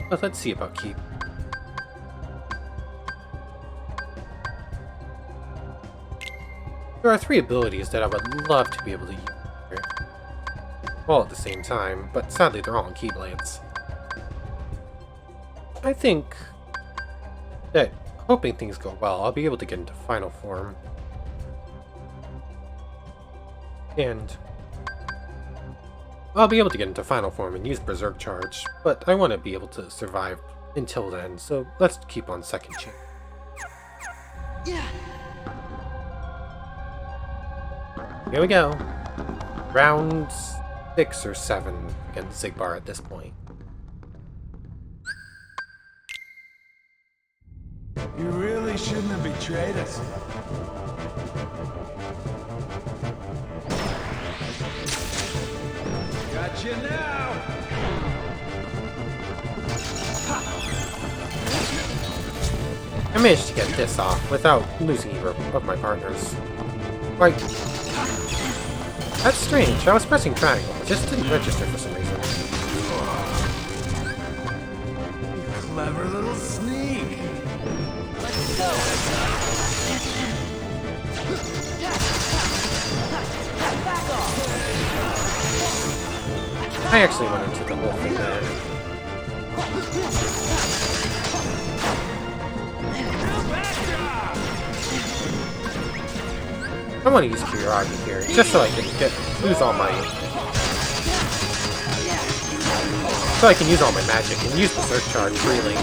A: But let's see about Keep. There are 3 abilities that I would love to be able to use here. All at the same time, but sadly they're all on Keyblades. I think that, hoping things go well, I'll be able to get into final form. And I'll be able to get into final form and use Berserk Charge, but I want to be able to survive until then, so let's keep on second chance. Here we go. Round 6 or 7 against Zigbar at this point.
C: You really shouldn't have betrayed us.
D: Got you now!
A: I managed to get this off without losing either of my partners. Like, that's strange. I was pressing triangle. It just didn't register for some reason.
C: Clever little sneak.
B: Let's go. Back off.
A: I actually went into the whole thing there. I want to use Curiosity here, just so I can use all my... So I can use all my magic and use the Search Charge freely.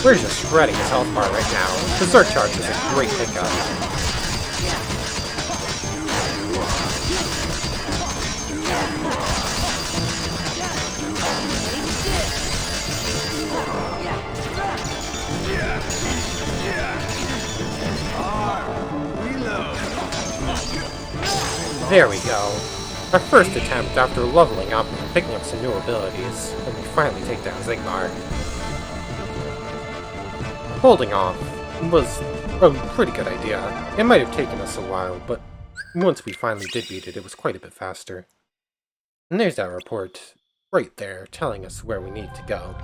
A: We're just shredding his health bar right now. The Search Charge is a great pickup. There we go. Our first attempt after leveling up and picking up some new abilities, and we finally take down Zigmar. Holding off was a pretty good idea. It might have taken us a while, but once we finally did beat it, it was quite a bit faster. And there's that report right there, telling us where we need to go.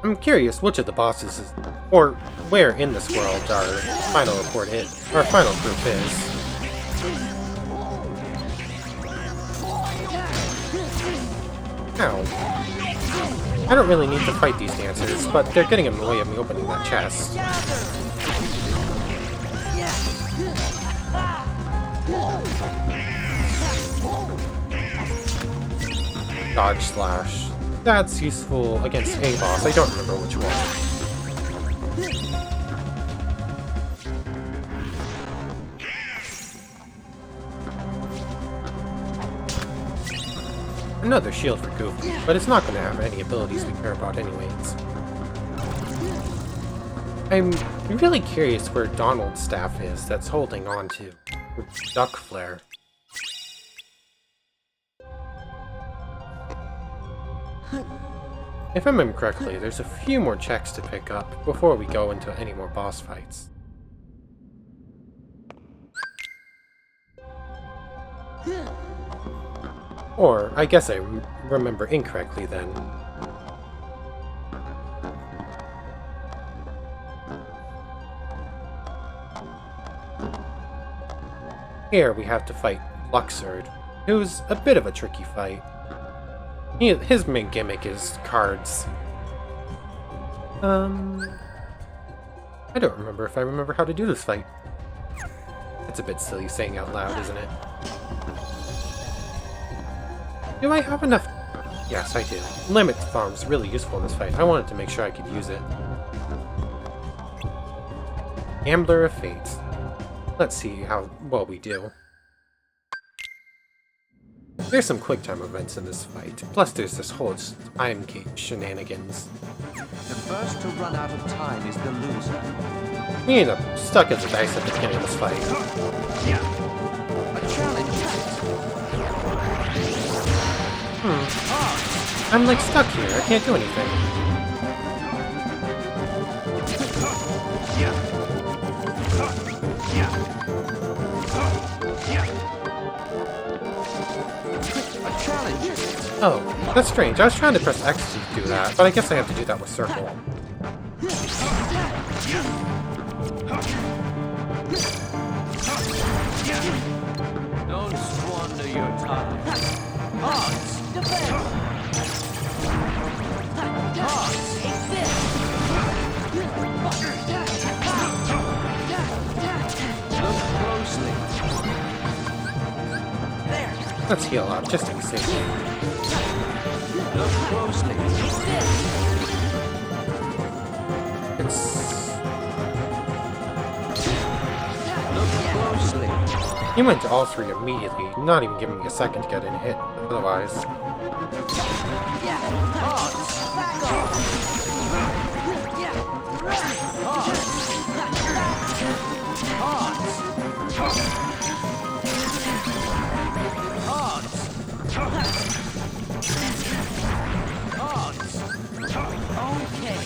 A: I'm curious which of the bosses is, or where in this world our final report is, our final group is. Ow. I don't really need to fight these dancers, but they're getting in the way of me opening that chest. Dodge slash. That's useful against a boss. I don't remember which one. Another shield for Goofy, but it's not going to have any abilities we care about anyways. I'm really curious where Donald's staff is that's holding on to Duck Flare. If I remember correctly, there's a few more checks to pick up before we go into any more boss fights. Or, I guess I remember incorrectly then. Here we have to fight Luxord, who's a bit of a tricky fight. His main gimmick is cards. I don't remember if I remember how to do this fight. It's a bit silly saying out loud, isn't it? Do I have enough? Yes, I do. Limit Farm's really useful in this fight. I wanted to make sure I could use it. Gambler of Fate. Let's see how well we do. There's some quick time events in this fight, plus there's this whole time gate shenanigans.
E: The first to run out of time is the loser.
A: We end up stuck as a dice at the beginning of this fight.
E: A challenge.
A: I'm like stuck here, I can't do anything. Oh, that's strange. I was trying to press X to do that, but I guess I have to do that with circle.
E: Don't squander your time.
B: Hearts, defend! Hearts, exist!
E: Look closely.
B: There!
A: Let's heal up, just to be safe.
E: Look closely.
A: It's...
E: Look closely.
A: He went to all three immediately, not even giving me a second to get in hit, otherwise.
B: Yeah! Hearts, back off! Yeah! Okay.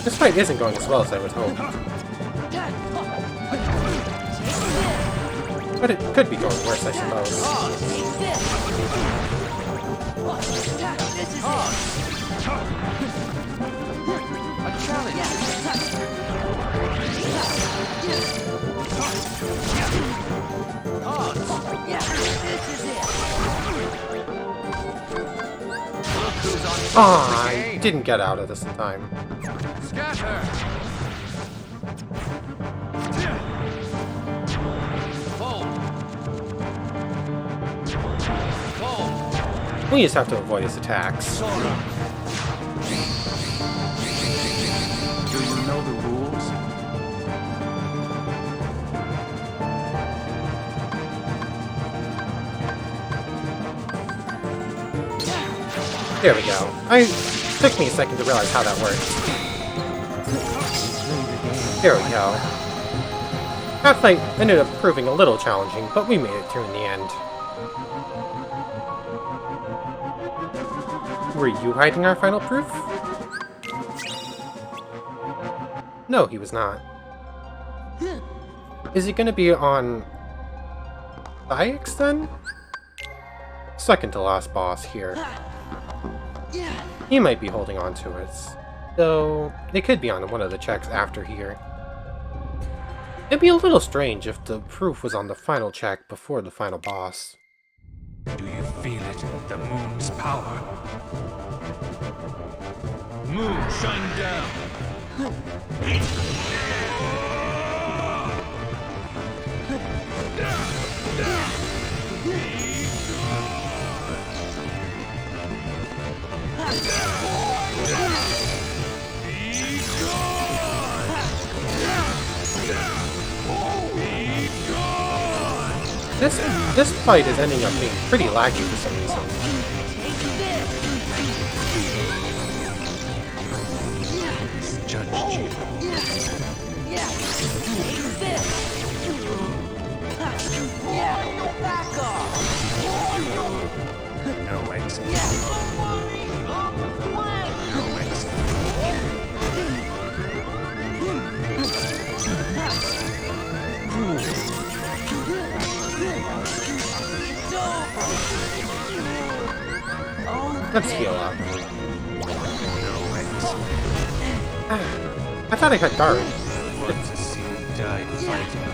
A: This fight isn't going as well as I would hope, but it could be going worse, I suppose.
B: Take this. This is it.
E: A challenge.
B: Yeah, this is it.
C: Look who's on top
A: Ah,
C: of the
A: I
C: game.
A: didn't get out of this in time.
C: Scatter. Fold. Fold.
A: We just have to avoid his attacks.
C: Sora.
E: Do you know the rules?
A: There we go. It took me a second to realize how that worked. There we go. That fight ended up proving a little challenging, but we made it through in the end. Were you hiding our final proof? No, he was not. Is it going to be on Damex then? Second to last boss here. He might be holding on to it, though it could be on one of the checks after here. It'd be a little strange if the proof was on the final check before the final boss.
D: Do you feel it? The moon's power. Moon, shine down.
A: This fight is ending up being pretty laggy for some reason.
D: Judge you.
B: Yeah, take this. Yeah, back off.
D: No exit.
B: Yeah.
D: No exit.
A: Let's heal up.
D: No exit.
A: I thought I had guard.
D: Want to see you die fighting.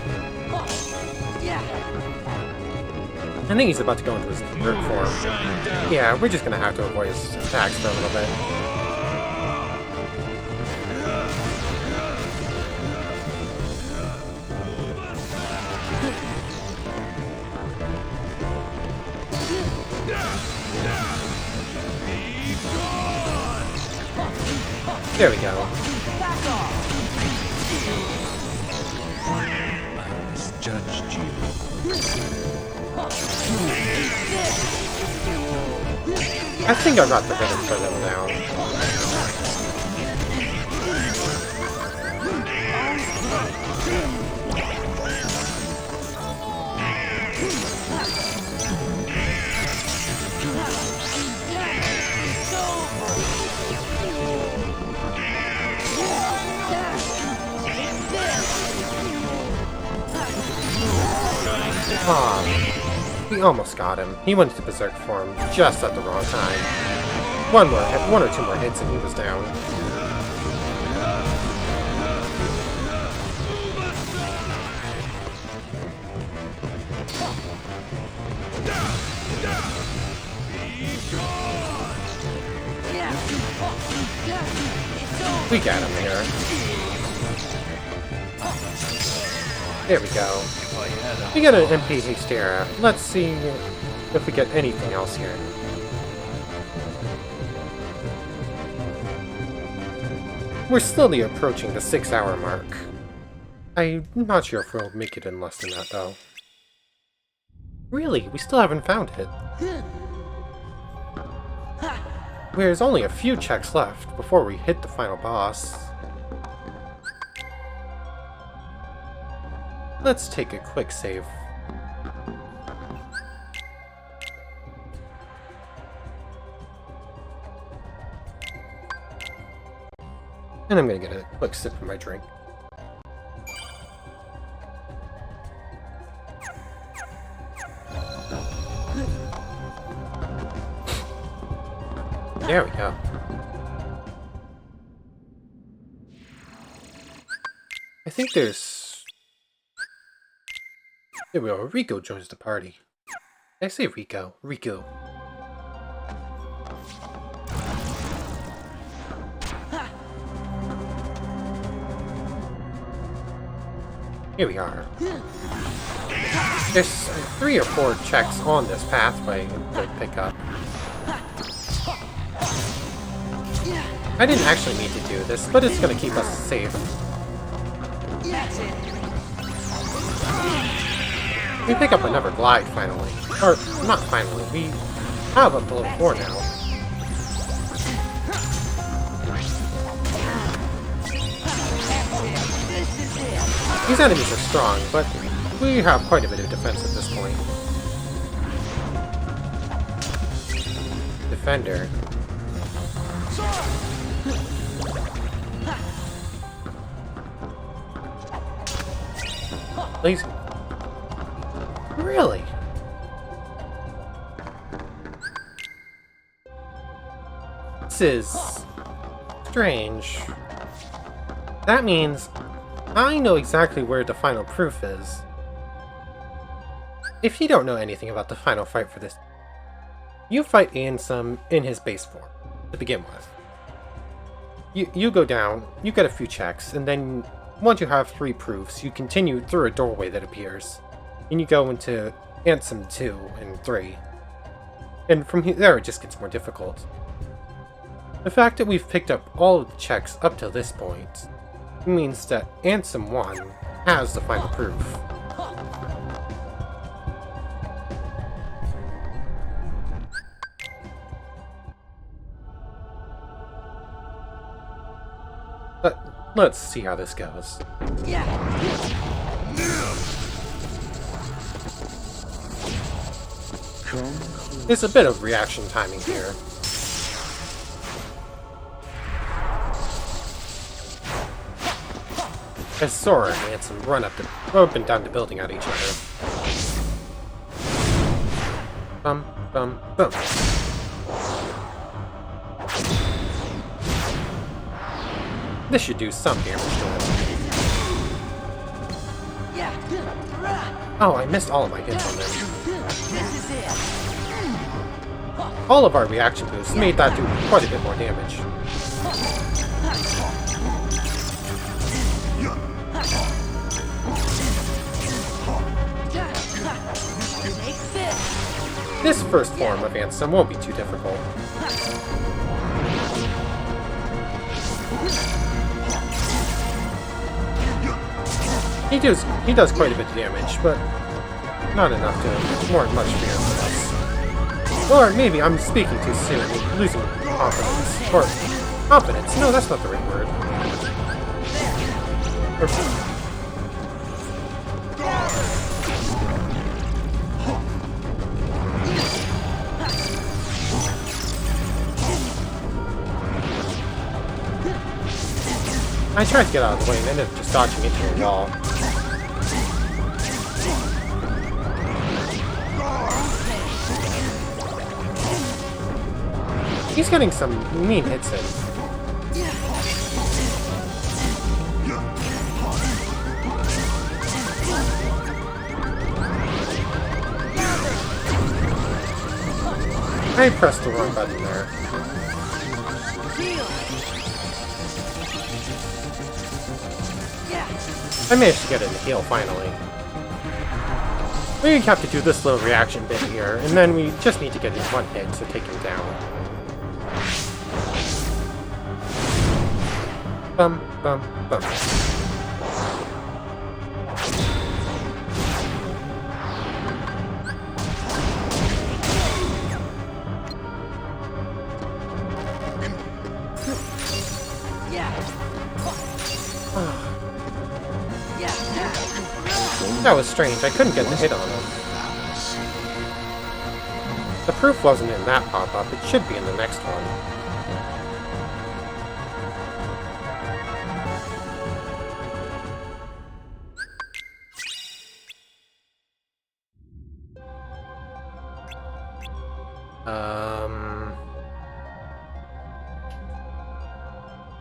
A: I think he's about to go into his third form.
D: Shine down.
A: Yeah, we're just gonna have to avoid his attacks for a little bit. There we go.
D: I misjudged you.
A: I think I got the rhythm for them now. Ah, we almost got him. He went into berserk form just at the wrong time. One or two more hits and he was down. We got him here. There we go. We got an MP Hastera. Let's see if we get anything else here. We're slowly approaching the 6-hour mark. I'm not sure if we'll make it in less than that, though. Really, we still haven't found it. There's only a few checks left before we hit the final boss. let's take a quick save. And I'm gonna get a quick sip of my drink. There we go. I think there's... There we go. Rico joins the party. Did I say Rico? Rico. Here we are. There's 3 or 4 checks on this pathway to pick up. I didn't actually need to do this, but it's gonna keep us safe.
B: That's it.
A: We pick up another glide finally. Or, not finally, we have up to level 4 now.
B: This is it.
A: These enemies are strong, but we have quite a bit of defense at this point. Defender. Please. Really? This is strange. That means I know exactly where the final proof is. If you don't know anything about the final fight for this, you fight Ansem in his base form to begin with. You go down, you get a few checks, and then once you have 3 proofs, you continue through a doorway that appears, and you go into Ansem 2 and 3. And from there it just gets more difficult. The fact that we've picked up all of the checks up to this point means that Ansem 1 has the final proof. But let's see how this goes.
B: Yeah.
A: There's a bit of reaction timing here. As Sora and Ansem run up and down the building at each other. Bum, bum, bum. This should do some damage to him.
B: Yeah.
A: Oh, I missed all of my hits on them.
B: This is it.
A: All of our reaction boosts made that do quite a bit more damage.
B: Take this.
A: This first form of Ansem won't be too difficult. He does quite a bit of damage, but not enough to warrant much fear from us. Or maybe I'm speaking too soon and losing confidence. Or confidence? No, that's not the right word. I tried to get out of the way and ended up just dodging into a wall. He's getting some mean hits in. I pressed the wrong button there. I managed to get in the heal finally. We have to do this little reaction bit here, and then we just need to get in one hit to take him down. Bum, bum, bum. That was strange, I couldn't get the hit on him. The proof wasn't in that pop-up, it should be in the next one.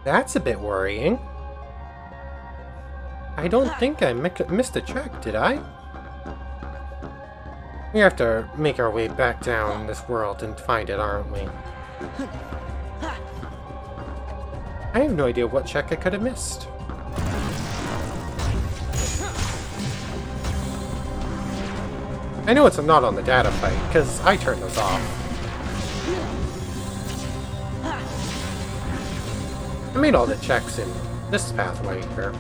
A: That's a bit worrying. I don't think I missed a check, did I? We have to make our way back down this world and find it, aren't we? I have no idea what check I could have missed. I know it's not on the data fight, because I turned those off. I made all the checks in this pathway here.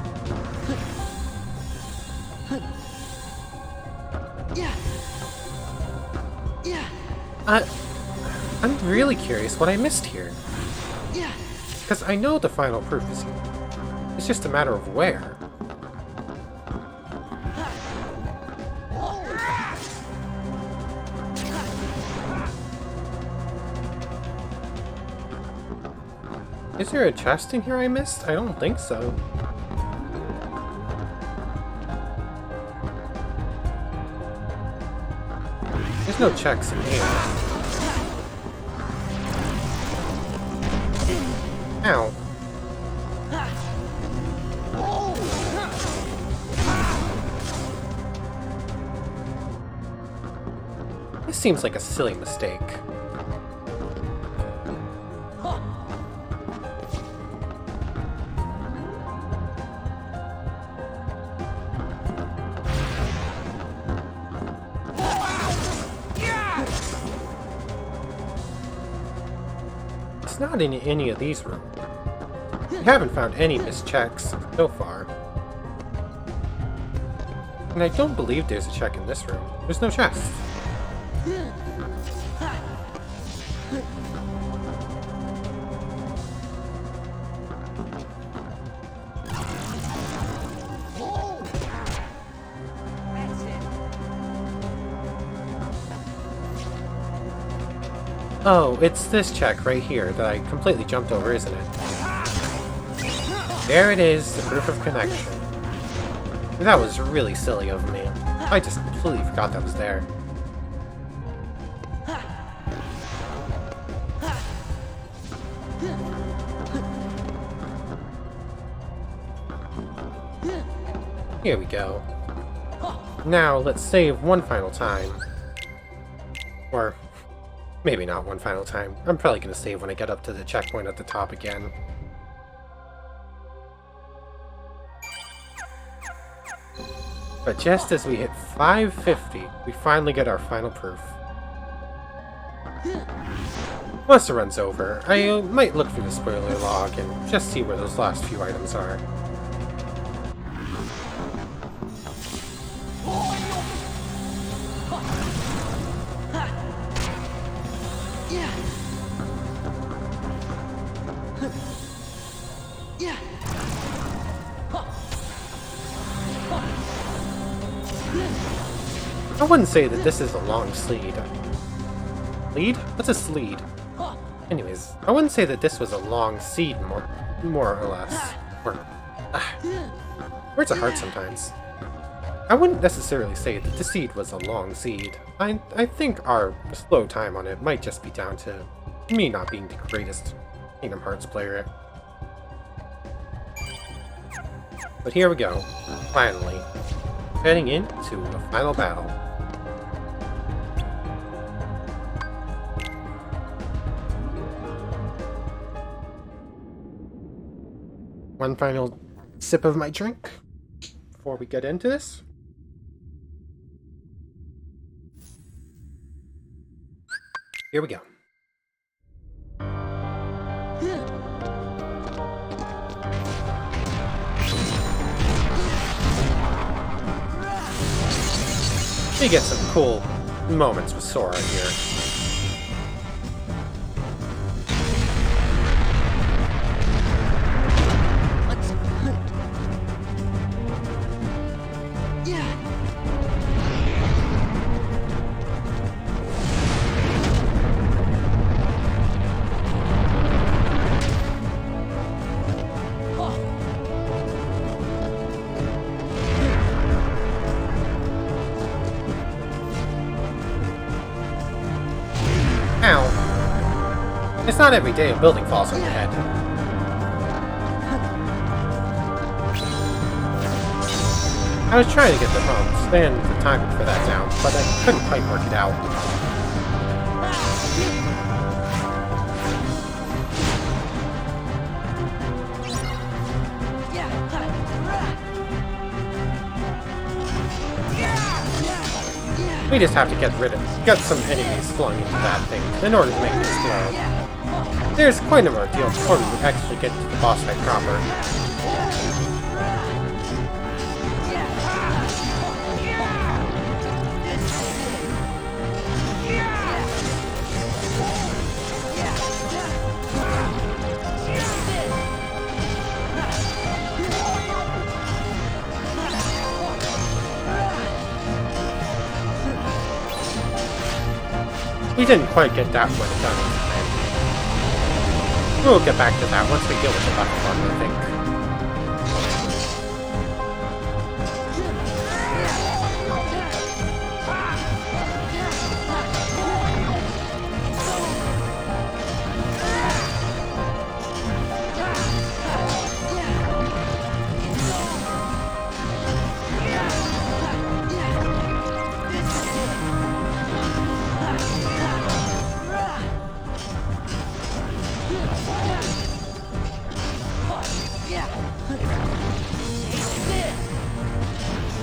A: I'm really curious what I missed here. Because I know the final proof is here. It's just a matter of where. Is there a chest in here I missed? I don't think so. There's no checks in here. Ow. This seems like a silly mistake. It's not in any of these rooms. We haven't found any missed checks so far. And I don't believe there's a check in this room. There's no chest. Oh, it's this check right here that I completely jumped over, isn't it? There it is, the proof of connection. That was really silly of me. I just completely forgot that was there. Here we go. Now, let's save one final time. Or, maybe not one final time. I'm probably going to save when I get up to the checkpoint at the top again. But just as we hit 550, we finally get our final proof. Once the run's over, I might look through the spoiler log and just see where those last few items are. I wouldn't say that this is a long sleed. Lead? What's a sleed? Anyways, I wouldn't say that this was a long seed, more or less. Words are hard sometimes. I wouldn't necessarily say that the seed was a long seed. I think our slow time on it might just be down to me not being the greatest Kingdom Hearts player. But here we go, finally, heading into a final battle. One final sip of my drink before we get into this. Here we go. We get some cool moments with Sora here. not every day a building falls on your head. I was trying to get the span the timing for that down, but I couldn't quite work it out. We just have to get some enemies flung into that thing in order to make it explode. There's quite an ordeal before we actually get to the boss fight proper. We didn't quite get that one done in time. We'll get back to that once we deal with the button one, I think.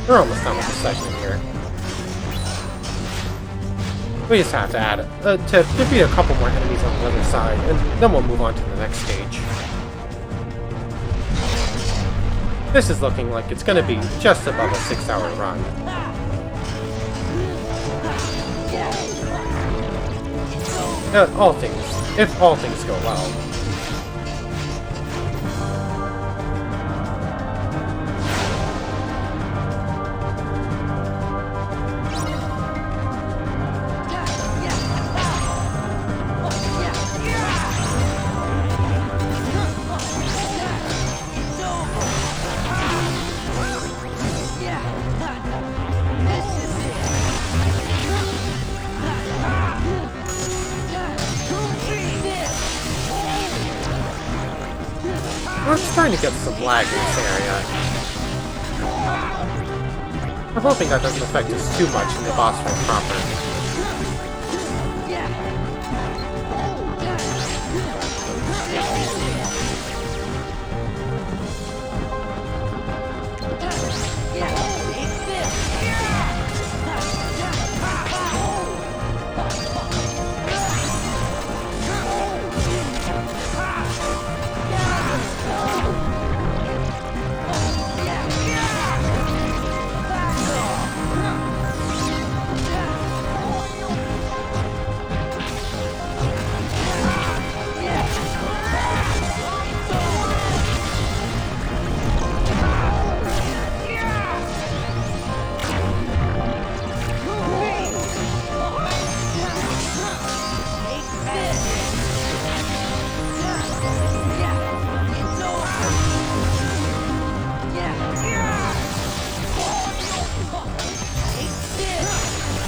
A: We're almost done with this section here. We just have to add to defeat a couple more enemies on the other side, and then we'll move on to the next stage. This is looking like it's going to be just above a 6-hour run. If all things go well. I'm just trying to get some lag in this area. I'm hoping that doesn't affect us too much in the boss fight proper.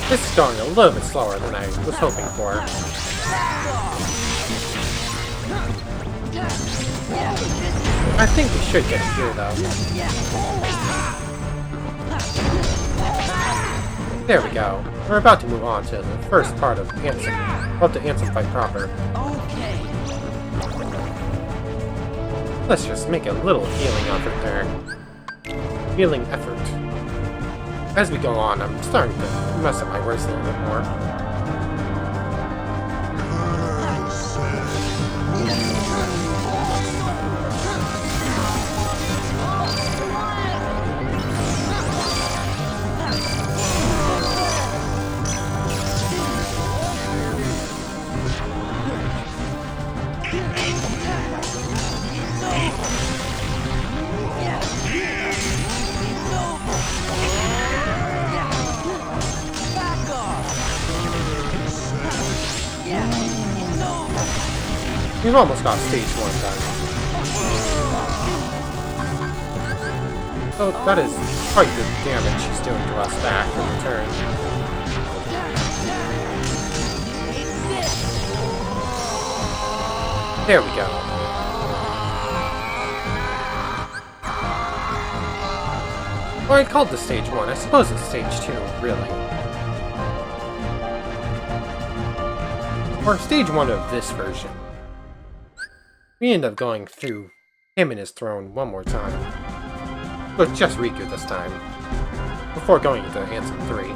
A: This is going a little bit slower than I was hoping for. I think we should get it here, though. There we go. We're about to move on to the first part of the Ansem fight proper.
B: Okay.
A: Let's just make a little healing effort there. Healing effort. As we go on, I'm starting to mess up my words a little bit more. We've almost got stage 1 done. So that is quite the damage she's doing to us back in return. There we go. Well, I called this stage 1. I suppose it's stage 2, really. Or stage 1 of this version. We end up going through him and his throne one more time. But just Riku this time. Before going into Ansem 3.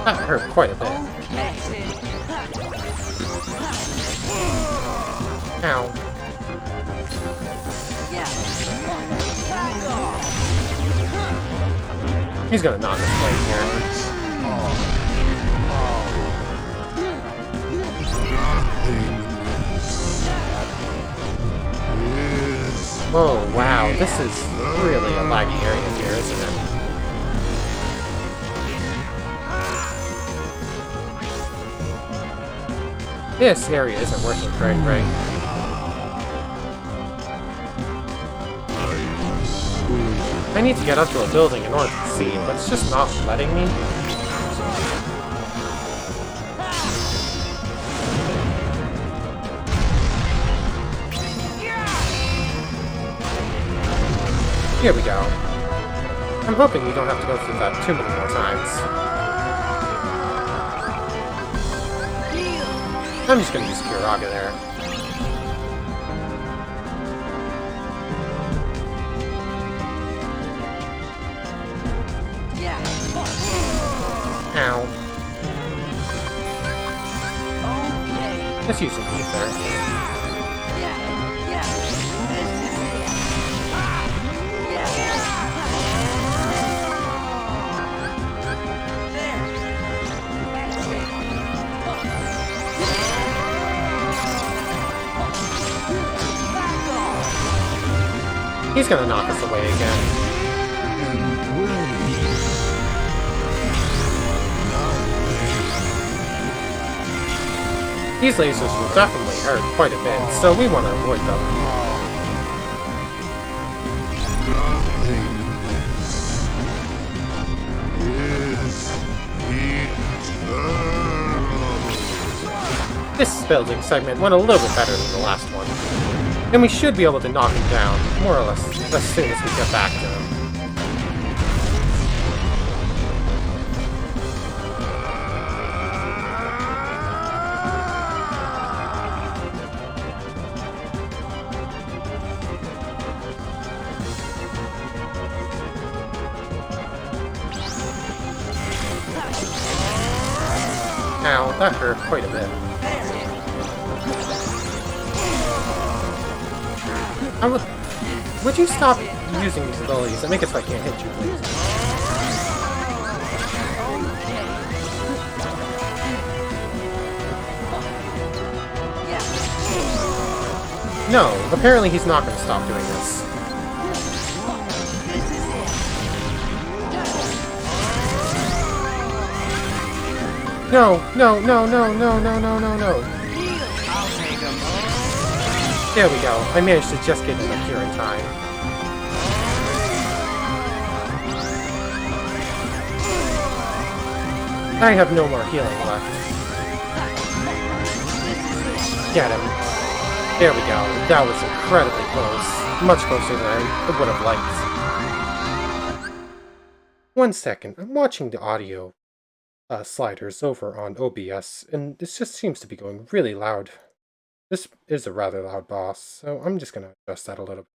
A: That hurt quite a bit.
B: That's it.
A: Ow. He's gonna knock us away here. Oh wow, this is really a laggy area here, isn't it? This area isn't working very great. I need to get up to a building in order to see, but it's just not letting me. Here we go. I'm hoping we don't have to go through that too many more times. I'm just gonna use Kiraga there. Ow. Just using ether. He's gonna knock us away again. These lasers will definitely hurt quite a bit, so we want to avoid them. This building segment went a little bit better than the last one. And we should be able to knock him down, more or less, as soon as we get back to him. Ow, that hurt quite a bit. Would you stop using these abilities and make it so I can't hit you, please? No, apparently he's not going to stop doing this. No, no, no, no, no, no, no, no, no. There we go. I managed to just get him up here in time. I have no more healing left. Get him. There we go. That was incredibly close. Much closer than I would have liked. 1 second. I'm watching the audio sliders over on OBS, and this just seems to be going really loud. This is a rather loud boss, so I'm just going to adjust that a little bit.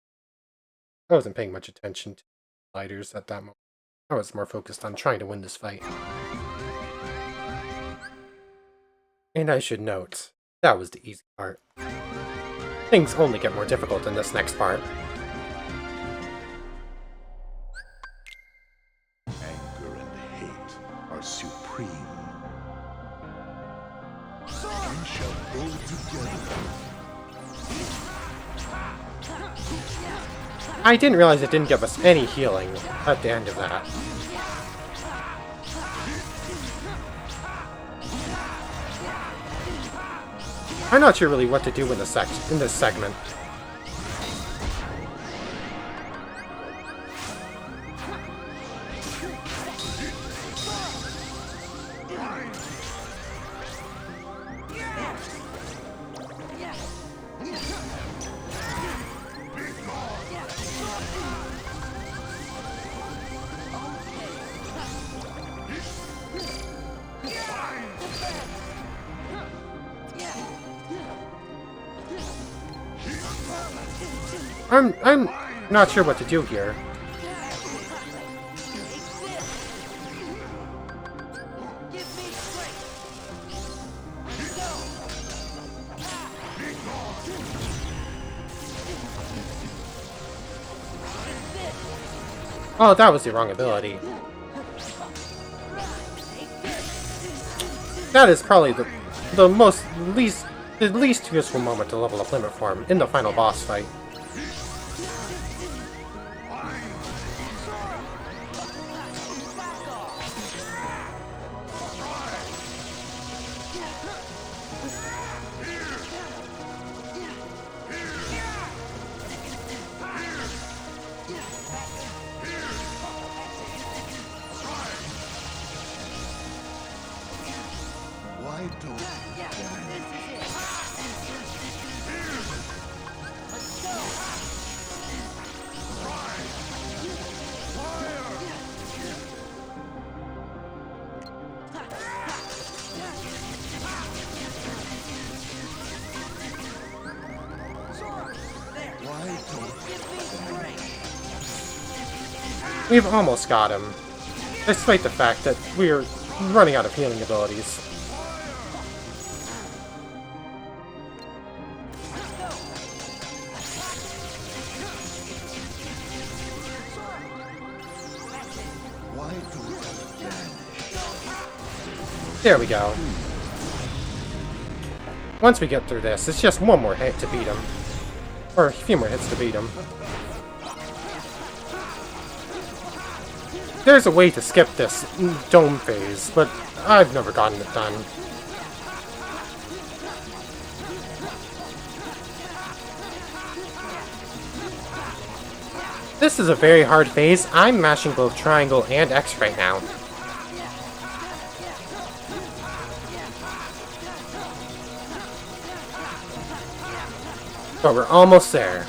A: I wasn't paying much attention to sliders at that moment. I was more focused on trying to win this fight. And I should note, that was the easy part. Things only get more difficult in this next part.
D: Anger and hate are supreme. We shall go together.
A: I didn't realize it didn't give us any healing at the end of that. I'm not sure really what to do in this segment. I'm not sure what to do here. Oh, that was the wrong ability. That is probably the least useful moment to level up limit form in the final boss fight.
D: Why don't
A: We've almost got him, despite the fact that we're running out of healing abilities.
D: Why don't
A: There we go. Once we get through this, it's just one more hit to beat him. Or a few more hits to beat him. There's a way to skip this dome phase, but I've never gotten it done. This is a very hard phase. I'm mashing both triangle and X right now. But we're almost there.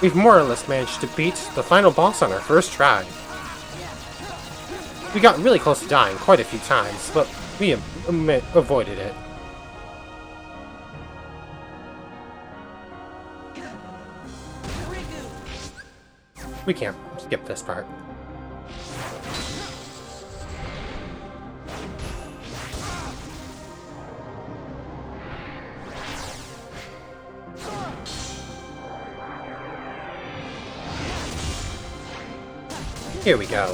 A: We've more or less managed to beat the final boss on our first try. We got really close to dying quite a few times, but we avoided it. We can't skip this part. Here we go.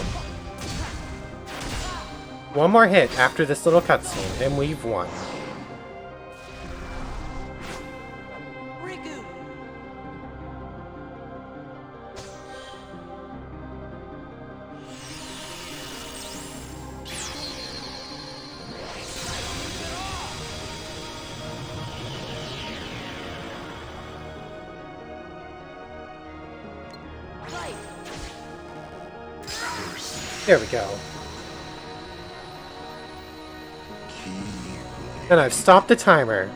A: One more hit after this little cutscene, and we've won. There we go. And I've stopped the timer.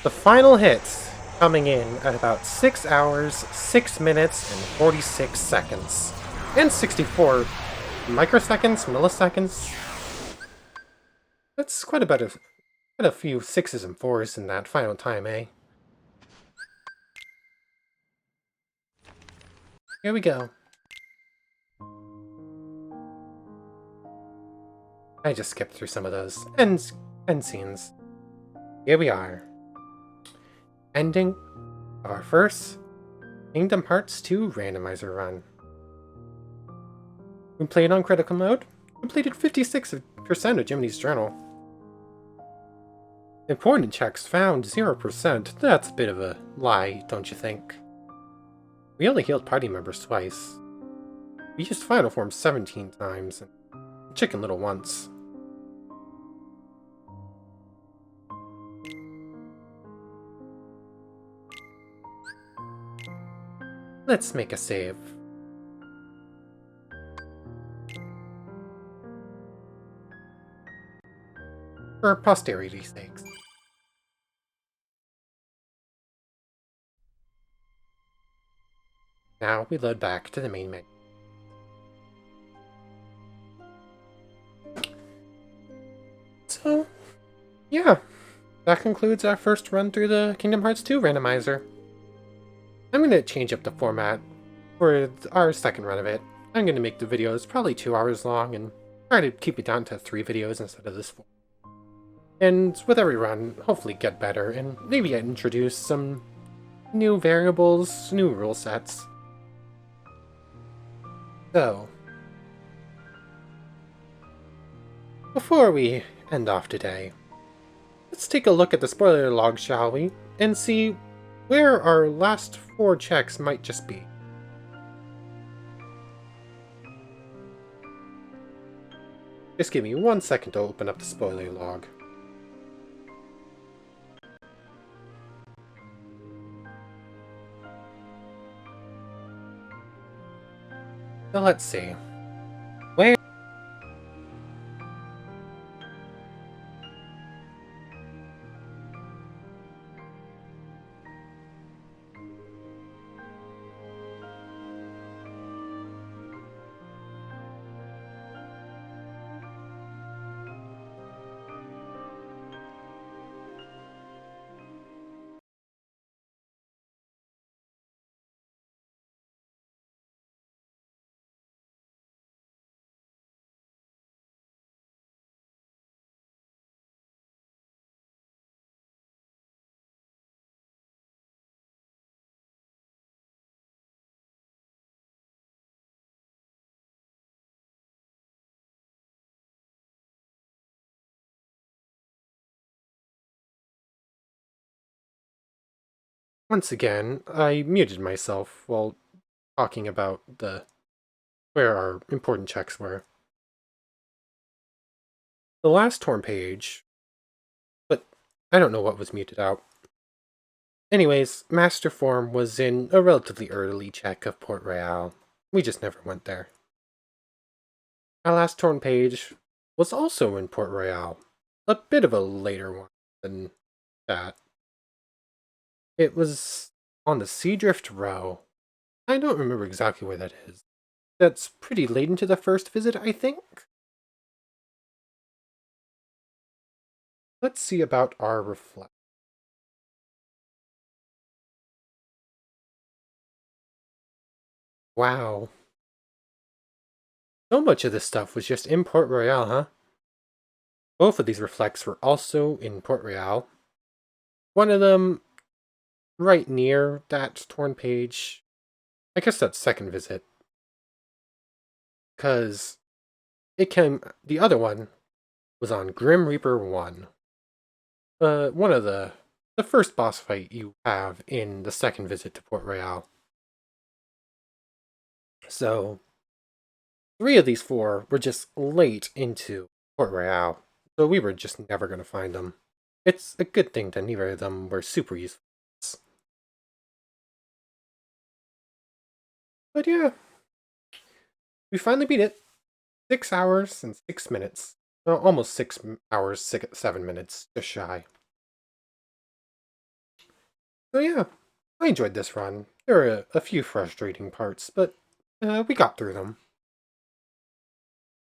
A: The final hits coming in at about 6 hours, 6 minutes, and 46 seconds. And 64 microseconds, milliseconds. That's quite a few 6s and 4s in that final time, eh? Here we go. I just skipped through some of those end scenes. Here we are. Ending of our first Kingdom Hearts 2 Randomizer run. We played on critical mode, completed 56% of Jiminy's journal. Important checks found 0%. That's a bit of a lie, don't you think? We only healed party members twice. We used Final Form 17 times, and Chicken Little once. Let's make a save. For posterity's sakes. Now we load back to the main menu. So, yeah, that concludes our first run through the Kingdom Hearts 2 randomizer. I'm going to change up the format for our second run of it. I'm going to make the videos probably 2 hours long and try to keep it down to 3 videos instead of this 4. And with every run, hopefully get better and maybe introduce some new variables, new rule sets. So, before we end off today, let's take a look at the spoiler log, shall we? And see where our last 4 checks might just be. Just give me 1 second to open up the spoiler log. So let's see. Where? Once again, I muted myself while talking about where our important checks were. The last torn page, but I don't know what was muted out. Anyways, Master Form was in a relatively early check of Port Royale. We just never went there. Our last torn page was also in Port Royale. A bit of a later one than that. It was on the Seadrift Row. I don't remember exactly where that is. That's pretty late into the first visit, I think? Let's see about our reflect. Wow. So much of this stuff was just in Port Royale, huh? Both of these reflects were also in Port Royale. One of them right near that torn page. I guess that's second visit. Because the other one was on Grim Reaper 1. One of the first boss fight you have in the second visit to Port Royale. So, 3 of these 4 were just late into Port Royale, so we were just never going to find them. It's a good thing that neither of them were super useful. But yeah, we finally beat it. 6 hours and 6 minutes. Well, almost 6 hours, 7 minutes, just shy. So yeah, I enjoyed this run. There were a few frustrating parts, but we got through them.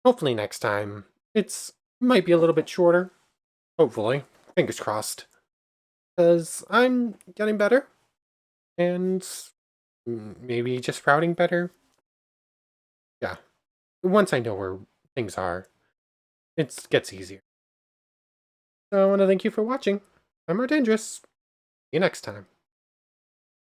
A: Hopefully next time, might be a little bit shorter. Hopefully. Fingers crossed. Because I'm getting better. And maybe just routing better. Yeah. Once I know where things are, it gets easier. So I want to thank you for watching. I'm Dangerous. See you next time.